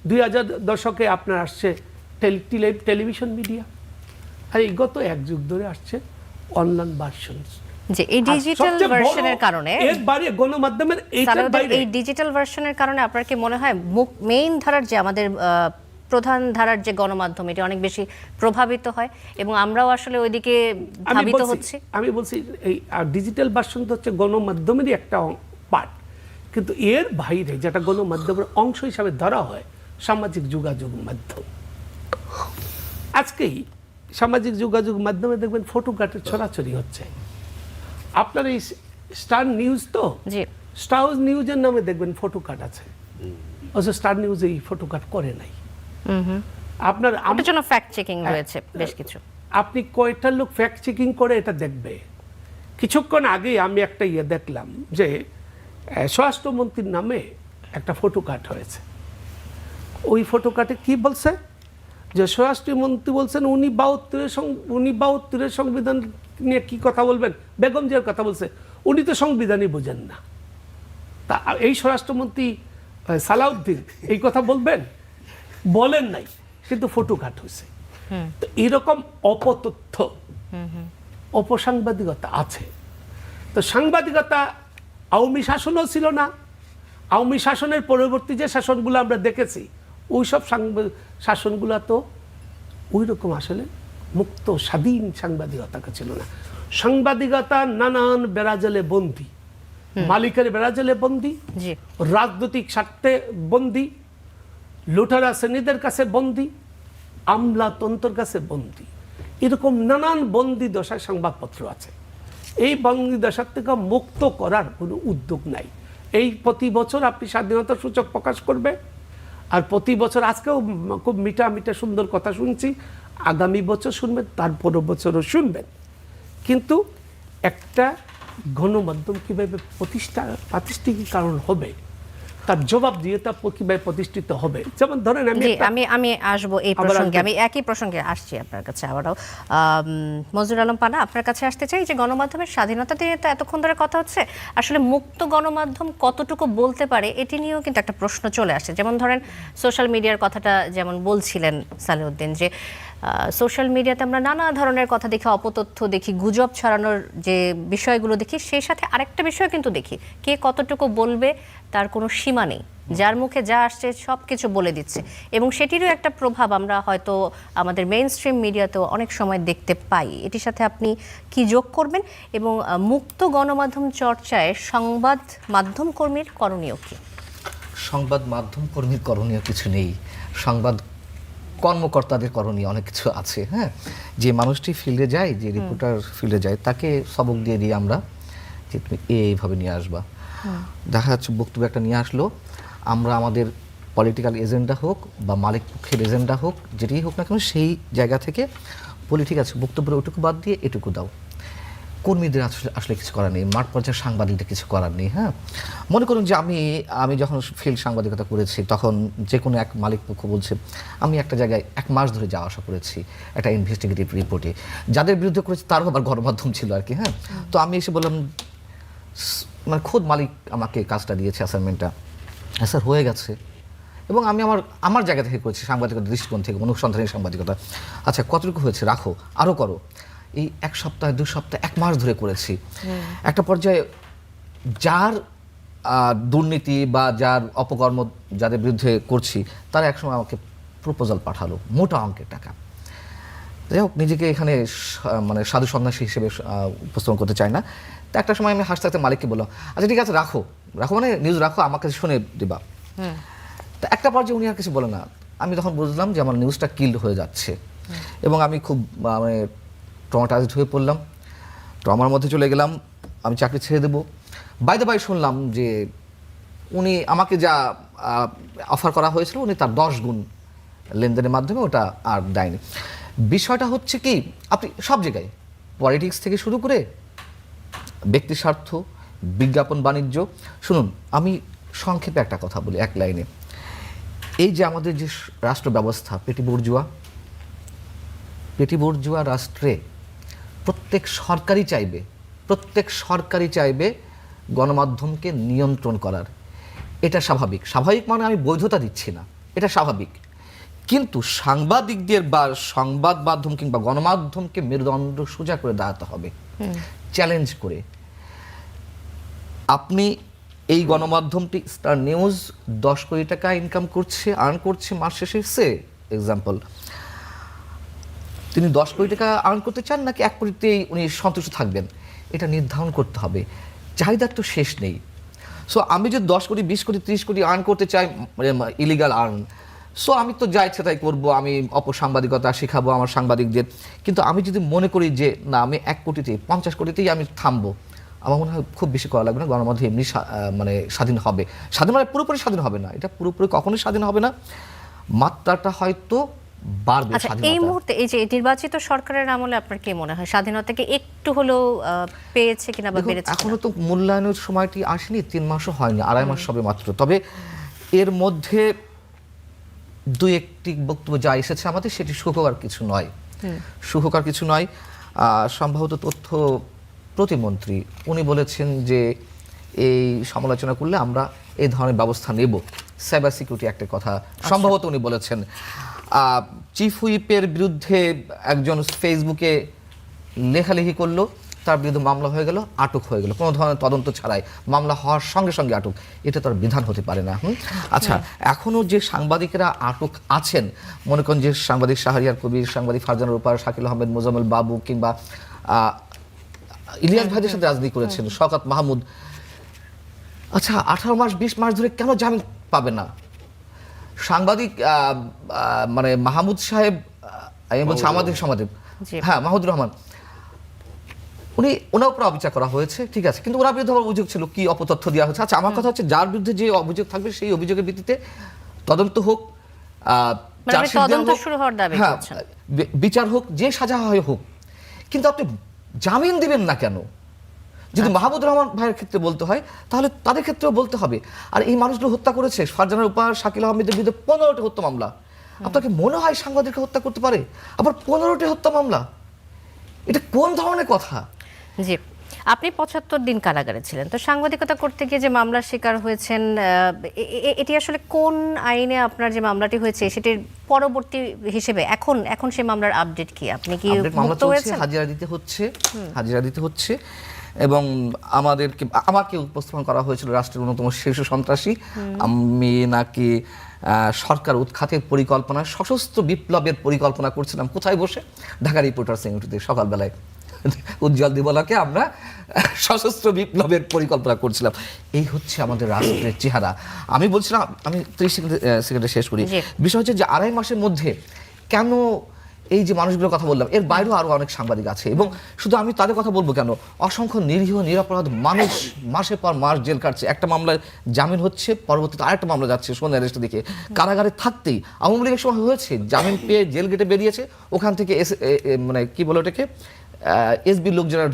Speaker 2: 2000 দশকে আপনার আসছে টেলিভিশন মিডিয়া, আর এই গত এক যুগ ধরে আসছে অনলাইন ভার্সন।
Speaker 3: যে এই ডিজিটাল ভার্সনের কারণে
Speaker 2: এর বাইরে গণমাধ্যমের এই
Speaker 3: ডিজিটাল ভার্সনের কারণে আপনার কি মনে হয় মেইন ধারার যে আমাদের প্রধান ধারার যে গণমাধ্যম এটি অনেক বেশি প্রভাবিত হয় এবং আমরাও আসলে ওইদিকে ধাবিত হচ্ছি।
Speaker 2: আমি বলছি এই ডিজিটাল ভার্সন তো হচ্ছে গণমাধ্যমেরই একটা পার্ট, কিন্তু এর বাইরে যেটা গণমাধ্যমের অংশ হিসাবে ধরা হয় সামাজিক যোগাযোগ মাধ্যম। আজকেই সামাজিক যোগাযোগ মাধ্যমে দেখবেন ফটোগ্রাফের ছড়াছড়ি হচ্ছে। আপনার এই স্টার নিউজ তো,
Speaker 3: জি,
Speaker 2: স্টার নিউজের নামে দেখবেন ফটোকার্ড আছে, অথচ স্টার নিউজ এই ফটোকার্ড করে নাই। আপনার
Speaker 3: ওটার জন্য ফ্যাক্ট চেকিং রয়েছে বেশ কিছু।
Speaker 2: আপনি কয়টা লোক ফ্যাক্ট চেকিং করে এটা দেখবে? কিছুক্ষণ আগে আমি একটা দেখলাম যে স্বরাষ্ট্রমন্ত্রীর নামে একটা ফটোকার্ড হয়েছে। ওই ফটোকার্ডে কি বলছে যে স্বরাষ্ট্রমন্ত্রী বলছেন উনি 72-এর সংবিধান নিয়ে কি কথা বলবেন, বেগম জিয়ার কথা বলছে, উনি তো সংবিধানই বোঝেন না। তা এই স্বরাষ্ট্রমন্ত্রী সালাউদ্দিন এই কথা বলবেন? বলেন নাই, কিন্তু ফটোকার্ড হয়েছে। তো এরকম অপতথ্য, অপসাংবাদিকতা আছে। তো সাংবাদিকতা আওয়ামী শাসনও ছিল না। আওয়ামী শাসনের পরবর্তী যে শাসনগুলো আমরা দেখেছি, ওই সব শাসনগুলো তো ওই রকম আসলে মুক্ত স্বাধীন সাংবাদিকতা ছিল না। সাংবাদিকতা নানান বেড়াজালে বন্দী, মালিকের বেড়াজালে বন্দী, রাজনৈতিক স্বার্থে বন্দী, লুটেরা শ্রেণীদের কাছে বন্দী, আমলাতন্ত্রের কাছে বন্দী, এরকম নানান বন্দী দশায় সংবাদপত্র আছে। এই বন্দী দশার থেকে মুক্ত করার কোনো উদ্যোগ নাই। এই প্রতি বছর আপনি স্বাধীনতার সূচক প্রকাশ করবে, আর প্রতি বছর আজকেও খুব মিঠা মিঠা সুন্দর কথা শুনছি, আগামী বছর শুনবেন, তারপরের বছরও শুনবেন। কিন্তু একটা গণমাধ্যম কীভাবে প্রাতিষ্ঠানিক কারণ হবে, তার জবাব দিয়ে তা কিভাবে প্রতিষ্ঠিত হবে। যেমন ধরেন
Speaker 3: আমি আসবো এই প্রসঙ্গে, আমি একই প্রসঙ্গে আসছি আপনার কাছে আবারও। মজরুল আলম পানা, আপনার কাছে আসতে চাই যে গণমাধ্যমের স্বাধীনতা নিয়ে তো এতক্ষণ ধরে কথা হচ্ছে, আসলে মুক্ত গণমাধ্যম কতটুকু বলতে পারে এটি নিয়েও কিন্তু একটা প্রশ্ন চলে আসে। যেমন ধরেন সোশ্যাল মিডিয়ার কথাটা যেমন বলছিলেন সালেউদ্দিন, যে সোশ্যাল মিডিয়াতে আমরা নানা ধরনের কথা দেখি, অপতথ্য দেখি, গুজব ছড়ানোর যে বিষয়গুলো দেখি, সেই সাথে আরেকটা বিষয় কিন্তু দেখি, কে কতটুকু বলবে তার কোনো সীমা নেই, যার মুখে যা আসছে সব কিছু বলে দিচ্ছে, এবং সেটিরও একটা প্রভাব আমরা হয়তো আমাদের মেইন স্ট্রিম মিডিয়াতেও অনেক সময় দেখতে পাই। এটির সাথে আপনি কি যোগ করবেন, এবং মুক্ত গণমাধ্যম চর্চায় সংবাদ মাধ্যম কর্মীর করণীয় কি?
Speaker 1: সংবাদ মাধ্যম কর্মীর করণীয় কিছু নেই, সংবাদ কর্মকর্তাদের করণীয় অনেক কিছু আছে। হ্যাঁ, যে মানুষটি ফিল্ডে যায়, যে রিপোর্টার ফিল্ডে যায়, তাকে সবক দিয়ে দিই আমরা যে তুমি এইভাবে নিয়ে আসবা। দেখা যাচ্ছে বক্তব্য একটা নিয়ে আসলো, আমরা আমাদের পলিটিক্যাল এজেন্ডা হোক বা মালিক পক্ষের এজেন্ডা হোক, যেটাই হোক না কেন, সেই জায়গা থেকে বলি ঠিক আছে বক্তব্যের ওটুকু বাদ দিয়ে এটুকু দাও। কর্মীদের আসলে কিছু করার নেই, মাঠ পর্যায়ের সাংবাদিকদের কিছু করার নেই। হ্যাঁ, মনে করুন যে আমি যখন ফিল্ড সাংবাদিকতা করেছি, তখন যে কোনো এক মালিক পক্ষ বলছে আমি একটা জায়গায় 1 মাস ধরে যাওয়া আসা করেছি একটা ইনভেস্টিগেটিভ রিপোর্টে, যাদের বিরুদ্ধে করেছি তারও আবার গণমাধ্যম ছিল আর কি। হ্যাঁ, তো আমি এসে বললাম, মানে খোদ মালিক আমাকে কাজটা দিয়েছে, অ্যাসাইনমেন্টটা, হ্যাঁ স্যার হয়ে গেছে, এবং আমি আমার জায়গা থেকে করেছি, সাংবাদিকতার দৃষ্টিকোণ থেকে, অনুসন্ধানী সাংবাদিকতা। আচ্ছা কতটুকু হয়েছে, রাখো, আরও করো। এই 1 সপ্তাহ 2 সপ্তাহ 1 মাস ধরে করেছি। একটা পর্যায়ে যার দুর্নীতি বা যার অপকর্ম যাদের বিরুদ্ধে করছি, তারা একসময় আমাকে প্রপোজাল পাঠালো মোটা অঙ্কের টাকা। যাই হোক, নিজেকে এখানে মানে সাধু সন্ন্যাসী হিসেবে উপস্থাপন করতে চাই না। তো একটা সময় আমি হাসতে হাসতে মালিককে বললাম, আচ্ছা ঠিক আছে রাখো মানে নিউজ রাখো, আমাকে শুনে দিবা। তা একটা পর্যায়ে উনি আর কিছু বলে না। আমি তখন বুঝলাম যে আমার নিউজটা কিল্ড হয়ে যাচ্ছে, এবং আমি খুব মানে ট্রমাটাইজড হয়ে পড়লাম, ট্রমার মধ্যে চলে গেলাম, আমি চাকরি ছেড়ে দেবো। বাই দ্য বাই শুনলাম যে উনি আমাকে যা অফার করা হয়েছিল, উনি তার 10 গুণ লেনদেনের মাধ্যমে ওটা আর দেয়নি। বিষয়টা হচ্ছে কি, আপনি সব জায়গায় পলিটিক্স থেকে শুরু করে ব্যক্তি স্বার্থ, বিজ্ঞাপন, বাণিজ্য। শুনুন, আমি সংক্ষেপে একটা কথা বলি 1 লাইনে। এই যে আমাদের যে রাষ্ট্র ব্যবস্থা, পেটি বর্জুয়া রাষ্ট্রে প্রত্যেক সরকারই চাইবে গণমাধ্যমকে নিয়ন্ত্রণ করার। এটা স্বাভাবিক মানে আমি বৈধতা দিচ্ছি না, এটা স্বাভাবিক। কিন্তু সাংবাদিকদের বা সংবাদ মাধ্যম কিংবা গণমাধ্যমকে মেরুদণ্ড সোজা করে দাঁড়াতে হবে, চ্যালেঞ্জ করে। আপনি এই গণমাধ্যমটি স্টার নিউজ 10 কোটি টাকা ইনকাম করছে, আর্ন করছে মাস শেষে, এক্সাম্পল, তিনি 10 কোটি টাকা আর্ন করতে চান নাকি 1 কোটিতেই উনি সন্তুষ্ট থাকবেন, এটা নির্ধারণ করতে হবে। চাহিদার তো শেষ নেই। সো আমি যদি 10 কোটি 20 কোটি 30 কোটি আর্ন করতে চাই, ইলিগাল আর্ন, সো আমি তো যা ইচ্ছে তাই করবো, আমি অপসাংবাদিকতা শেখাবো আমার সাংবাদিকদের। কিন্তু আমি যদি মনে করি যে না, আমি 1 কোটিতে 50 কোটিতেই আমি থামবো, আমার মনে হয় খুব বেশি করা লাগবে না, গণমাধ্যম এমনি মানে স্বাধীন হবে। স্বাধীন মানে পুরোপুরি স্বাধীন হবে না, এটা পুরোপুরি কখনোই স্বাধীন হবে না, মাত্রাটা হয়তো বাড়বে।
Speaker 3: আচ্ছা, এই মুহূর্তে এই যে নির্বাচিত সরকারের আমলে আপনার কি মনে হয় স্বাধীনতাকে একটু হলেও পেয়েছে কিনা বা বেড়েছে?
Speaker 1: এখনো তো মূল্যায়নের সময়টি আসেনি, 3 মাসও হয়নি, 2.5 মাস হবে মাত্র। তবে এর মধ্যে 2-1টি বক্তব্য যা এসেছে আমাদের, সেটি সুখকর কিছু নয়, সুখকর কিছু নয়। সম্ভবত তথ্য প্রতিমন্ত্রী উনি বলেছেন যে এই সমালোচনা করলে আমরা এই ধরনের ব্যবস্থা নেব, সাইবার সিকিউরিটি অ্যাক্টের কথা সম্ভবত উনি বলেছেন। চিফ হুইপের বিরুদ্ধে একজন ফেসবুকে লেখালেখি করলো, তার বিরুদ্ধে মামলা হয়ে গেল, আটক হয়ে গেল, কোনো ধরনের তদন্ত ছাড়াই, মামলা হওয়ার সঙ্গে সঙ্গে আটক। এটা তো আর বিধান হতে পারে না। আচ্ছা, এখনও যে সাংবাদিকেরা আটক আছেন, মনে করেন যে সাংবাদিক শাহরিয়ার কবির, সাংবাদিক ফারজানা রূপার, শাকিল আহমেদ, মোজাম্মেল বাবু, কিংবা ইলিয়াস ভাইদের সাথে রাজনীতি করেছেন শওকত মাহমুদ, আচ্ছা 18 মাস 20 মাস ধরে কেন জামিন পাবে না? সাংবাদিক মানে মাহমুদ সাহেব, আমি বলছি আমাদের সমাজে, হ্যাঁ মাহমুদুর রহমান, ওনার উপর অবিচার করা হয়েছে, ঠিক আছে, কিন্তু ওনার বিরুদ্ধে আমার অভিযোগ ছিল কি অপতথ্য দেওয়া হচ্ছে। আচ্ছা, আমার কথা হচ্ছে যার বিরুদ্ধে যে অভিযোগ থাকবে সেই অভিযোগের ভিত্তিতে তদন্ত হোক, বিচার হোক, যে সাজা হয় হোক, কিন্তু আপনি জামিন দিবেন না কেন? যদি মাহমুদুর রহমান ভাইয়ের ক্ষেত্রে বলতে হয়, তাহলে তাদের ক্ষেত্রেও বলতে হবে। আর এই মানুষগুলো হত্যা করেছে, ফারজানার উপর, শাকিল আহমেদের বিরুদ্ধে 15টি হত্যা মামলা। আপনাকে মনে হয় সাংবাদিককে হত্যা করতে পারে? আবার 15টি হত্যা মামলা, এটা কোন ধরনের কথা?
Speaker 3: জি, আপনি 75 দিন কারাগারে ছিলেন, তো সাংবাদিকতা করতে গিয়ে যে মামলার শিকার হয়েছেন, এটি আসলে কোন আইনে আপনার যে মামলাটি হয়েছে সেটির পরবর্তী হিসেবে এখন সেই মামলার আপডেট কি? আপনি কি মুক্ত হয়েছেন?
Speaker 1: হাজিরা দিতে হচ্ছে এবং আমাকে উপস্থাপন করা হয়েছিল রাষ্ট্রের অন্যতম শীর্ষ সন্ত্রাসী। আমি নাকি সরকার উৎখাতের পরিকল্পনা, সশস্ত্র বিপ্লবের পরিকল্পনা করছিলাম। কোথায় বসে? ঢাকা রিপোর্টার্স ইউনিটিতে সকালবেলায় উজ্জ্বল দিবলাকে আমরা সশস্ত্র বিপ্লবের পরিকল্পনা করছিলাম। এই হচ্ছে আমাদের রাষ্ট্রের চেহারা। আমি বলছিলাম, আমি 30 সেকেন্ডে শেষ করি। বিষয় হচ্ছে যে 2.5 মাসের মধ্যে কেন এই যে মানুষগুলোর কথা বললাম, এর বাইরেও আরো অনেক সাংবাদিক আছে, এবং শুধু আমি তাদের কথা বলবো কেন, অসংখ্য নিরীহ নিরপরাধ মানুষ মাসের পর মাস জেল কাটছে, একটা মামলায় জামিন হচ্ছে, পরবর্তীতে আরেকটা মামলা যাচ্ছে সোনা অ্যারেস্ট দিকে, কারাগারে থাকতেই। আওয়ামী লীগের সময় হয়েছে, জামিন পেয়ে জেল গেটে বেরিয়েছে, ওখান থেকে মানে কি বলে ওটাকে, এসবি লোক যারা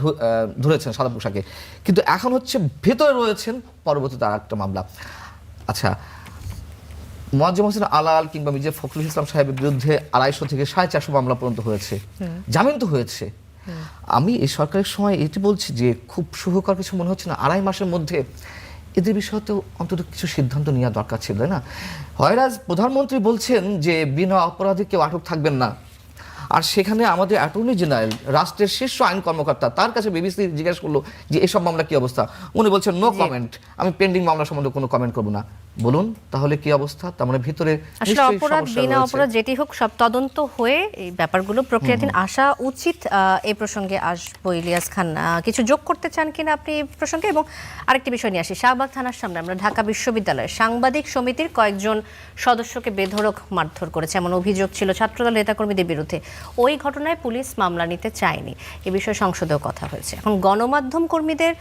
Speaker 1: ধরেছেন সাদা পোশাকে, কিন্তু এখন হচ্ছে ভেতরে রয়েছেন, পরবর্তীতে আরেকটা মামলা। আচ্ছা, মোয়াজ্জেম হোসেন আলাল কিংবা মির্জা ফখরুল ইসলাম সাহেবের বিরুদ্ধে 250 থেকে 450 মামলা পর্যন্ত হয়েছে, জামিন তো হয়েছে। আমি এই সরকারের সময় এটি বলছি যে খুব সুখকর কিছু মনে হচ্ছে না 2.5 মাসের মধ্যে এদের বিষয়তেও অন্তত কিছু সিদ্ধান্ত নেওয়া দরকার ছিল, তাই না? হয়রাজ প্রধানমন্ত্রী বলছেন যে বিনা অপরাধে কেউ আটক থাকবেন না, আর সেখানে আমাদের অ্যাটর্নি জেনারেল, রাষ্ট্রের শীর্ষ আইন কর্মকর্তা, তার কাছে বিবিসি জিজ্ঞেস করলো যে এসব মামলা কি অবস্থা, উনি বলছেন নো কমেন্ট, আমি পেন্ডিং মামলা সম্বন্ধে কোনো কমেন্ট করবো না। বলুন তাহলে কি অবস্থা? তার মানে ভিতরে
Speaker 3: আসলে অপরাধ বিনা অপরাধ যেটি হোক সব তদন্ত হয়ে এই ব্যাপারগুলো প্রক্রিয়াধীন আসা উচিত। এই প্রসঙ্গে আসবো। ইলিয়াস খান, কিছু যোগ করতে চান কিনা আপনি এই প্রসঙ্গে? এবং আরেকটি বিষয় নিয়ে আসি, শাহবাগ থানার সামনে আমরা ঢাকা বিশ্ববিদ্যালয়ের সাংবাদিক সমিতির কয়েকজন সদস্যকে বেধড়ক মারধর করেছে এমন অভিযোগ ছিল ছাত্রদল নেতাকর্মীদের বিরুদ্ধে। ওই ঘটনায় পুলিশ মামলা নিতে চায়নি, এ বিষয়ে সংসদেও কথা হয়েছে। এখন গণমাধ্যম কর্মীদের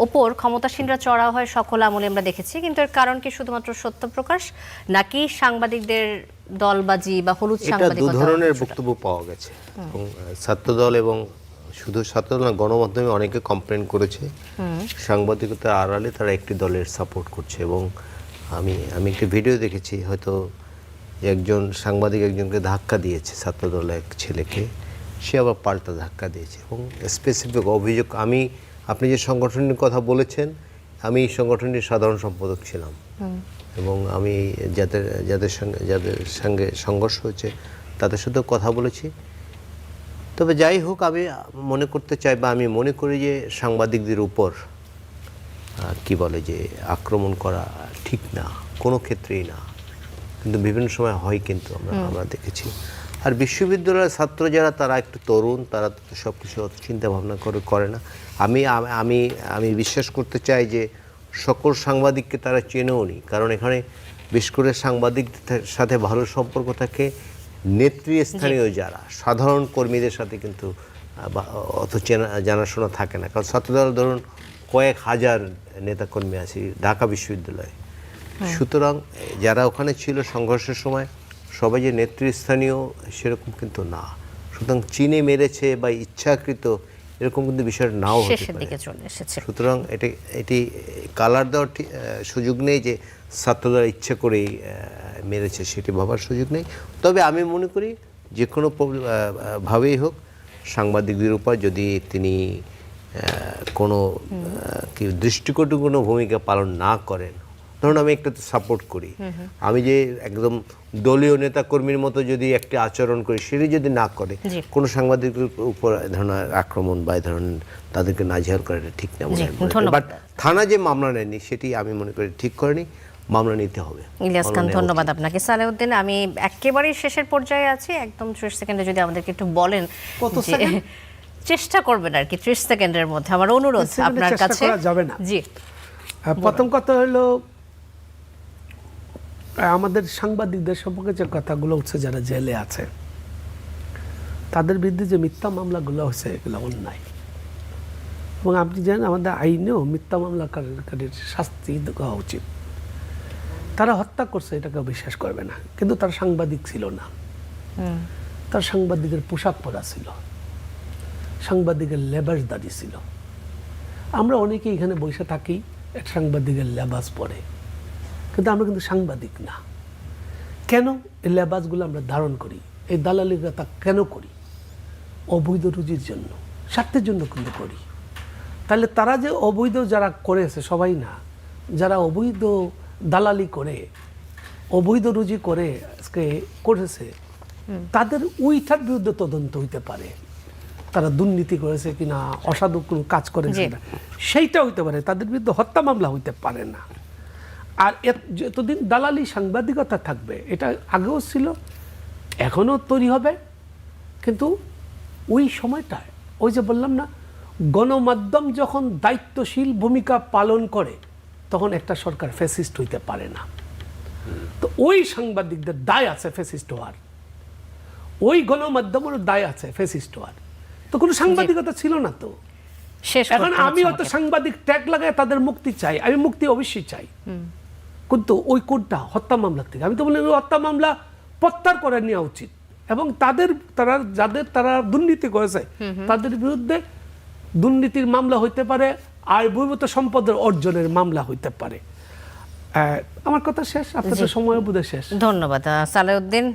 Speaker 3: ওপর ক্ষমতাসীনরা চড়া হয় সকল আমলে আমরা দেখেছি, কিন্তু এর কারণ কি শুধুমাত্র সত্য প্রকাশ, নাকি সাংবাদিকদের দলবাজি বা হলুদ সাংবাদিকতা?
Speaker 5: 2 ধরনের বক্তব্য পাওয়া গেছে, এবং ছাত্রদল এবং শুধু ছাত্রদল না, গণমাধ্যমে অনেকে কমপ্লেন করেছে সাংবাদিকতার আড়ালে তারা একটি দলের সাপোর্ট করছে। এবং আমি একটি ভিডিও দেখেছি, হয়তো একজন সাংবাদিক একজনকে ধাক্কা দিয়েছে, ছাত্রদল এক ছেলেকে, সে আবার পাল্টা ধাক্কা দিয়েছে। এবং স্পেসিফিক অভিযোগ, আপনি যে সংগঠনের কথা বলেছেন, আমি এই সংগঠনের সাধারণ সম্পাদক ছিলাম, এবং আমি যাদের সঙ্গে সংঘর্ষ হয়েছে তাদের সাথেও কথা বলেছি। তবে যাই হোক, আমি মনে করতে চাই বা আমি মনে করি যে সাংবাদিকদের উপর কি বলে যে আক্রমণ করা ঠিক না, কোনো ক্ষেত্রেই না। কিন্তু বিভিন্ন সময় হয় কিন্তু আমরা দেখেছি। আর বিশ্ববিদ্যালয়ের ছাত্র যারা তারা একটু তরুণ, তারা তো সব কিছু চিন্তা ভাবনা করে না। আমি আমি আমি বিশ্বাস করতে চাই যে সকল সাংবাদিককে তারা চেনেও নি, কারণ এখানে বিশেষ করে সাংবাদিকদের সাথে ভালো সম্পর্ক থাকে নেতৃস্থানীয় যারা সাধারণ কর্মীদের সাথে কিন্তু অত জানাশোনা থাকে না, কারণ ছাত্রদল ধরুন কয়েক হাজার নেতাকর্মী আছে ঢাকা বিশ্ববিদ্যালয়ে। সুতরাং যারা ওখানে ছিল সংঘর্ষের সময় সবাই যে নেতৃস্থানীয় সেরকম কিন্তু না। সুতরাং চিনে মেরেছে বা ইচ্ছাকৃত এরকম কিন্তু বিষয়টা নাও হতে
Speaker 3: শেষের
Speaker 5: পারে।
Speaker 3: দিকে চলে এসেছে।
Speaker 5: সুতরাং এটি কালার দেওয়ার সুযোগ নেই যে ছাত্ররা ইচ্ছে করেই মেরেছে, সেটি ভাবার সুযোগ নেই। তবে আমি মনে করি যে কোনো ভাবেই হোক সাংবাদিকদের উপর যদি তিনি কোনো কি দৃষ্টিকটু কোনো ভূমিকা পালন না করেন, ধরুন আমি একটা সাপোর্ট করি, আমি যে একদম দলীয় নেতা কর্মীর মতো যদি একটা আচরণ করি সেটি যদি না করে কোনো সাংবাদিকের উপর ধরনের আক্রমণ বা ধরনের তাদেরকে নাজেহাল করাটা ঠিক না। বাট থানা যে মামলা নেয়নি সেটি আমি মনে করি ঠিক করেনি, মামলা নিতে হবে।
Speaker 3: ইলিয়াস খান, ধন্যবাদ আপনাকে। সালেউদ্দিন, আমি একেবারেই শেষের পর্যায়ে আছি, একদম 30 সেকেন্ডে যদি আমাদেরকে একটু বলেন।
Speaker 2: কত
Speaker 3: যে
Speaker 2: সেকেন্ড?
Speaker 3: চেষ্টা করবেন আর কি 30 সেকেন্ডের মধ্যে, আমার অনুরোধ আপনার কাছে।
Speaker 2: যাবে না।
Speaker 3: জি,
Speaker 2: প্রথম কথা হলো আমাদের সাংবাদিকদের সম্পর্কে যে কথাগুলো হচ্ছে, যারা জেলে আছে তাদের বিরুদ্ধে যে মিথ্যা মামলাগুলো হচ্ছে এগুলো অন্যায়, এবং আপনি জানেন আমাদের আইনেও মিথ্যা মামলাকারীর শাস্তি দেওয়া উচিত। তারা হত্যা করছে এটাকে বিশ্বাস করবে না, কিন্তু তার সাংবাদিক ছিল না, তার সাংবাদিকের পোশাক পরা ছিল, সাংবাদিকের লেবাসদারি ছিল। আমরা অনেকেই এখানে বসে থাকি এক সাংবাদিকের লেবাস পরে, কিন্তু আমরা কিন্তু সাংবাদিক না। কেন এই লেবাসগুলো আমরা ধারণ করি? এই দালালিকতা কেন করি? অবৈধ রুজির জন্য, স্বার্থের জন্য কিন্তু করি। তাহলে তারা যে অবৈধ যারা করেছে সবাই না, যারা অবৈধ দালালি করে অবৈধ রুজি করে আজকে করেছে, তাদের ওইটার বিরুদ্ধে তদন্ত হইতে পারে। তারা দুর্নীতি করেছে কিনা, অসাধু কোনো কাজ করেছে কিনা, সেইটা হইতে পারে। তাদের বিরুদ্ধে হত্যা মামলা হইতে পারে না। আর যতদিন দালালি সাংবাদিকতা থাকবে, এটা আগেও ছিল, এখনও তৈরি হবে। কিন্তু ওই সময়টায় ওই যে বললাম না, গণমাধ্যম যখন দায়িত্বশীল ভূমিকা পালন করে তখন একটা সরকার ফ্যাসিস্ট হইতে পারে না। তো ওই সাংবাদিকদের দায় আছে ফ্যাসিস্ট হওয়ার, ওই গণমাধ্যমের দায় আছে ফ্যাসিস্ট হওয়ার। তো কোনো সাংবাদিকতা ছিল না তো। এখন আমি হয়তো সাংবাদিক ট্যাগ লাগায় তাদের মুক্তি চাই, আমি মুক্তি অবশ্যই চাই, কিন্তু ওই কোনটা হত্যা মামলা থেকে আমি তো বলি হত্যা মামলা প্রত্যাহার করে নেওয়া উচিত, এবং তারা দুর্নীতি করেছে তাদের বিরুদ্ধে দুর্নীতির মামলা হইতে পারে, আর বহির্ভূত সম্পদের অর্জনের মামলা হইতে পারে। আমার কথা শেষ, আপনাদের সময় বোধহয় শেষ।
Speaker 3: ধন্যবাদ সালেউদ্দিন।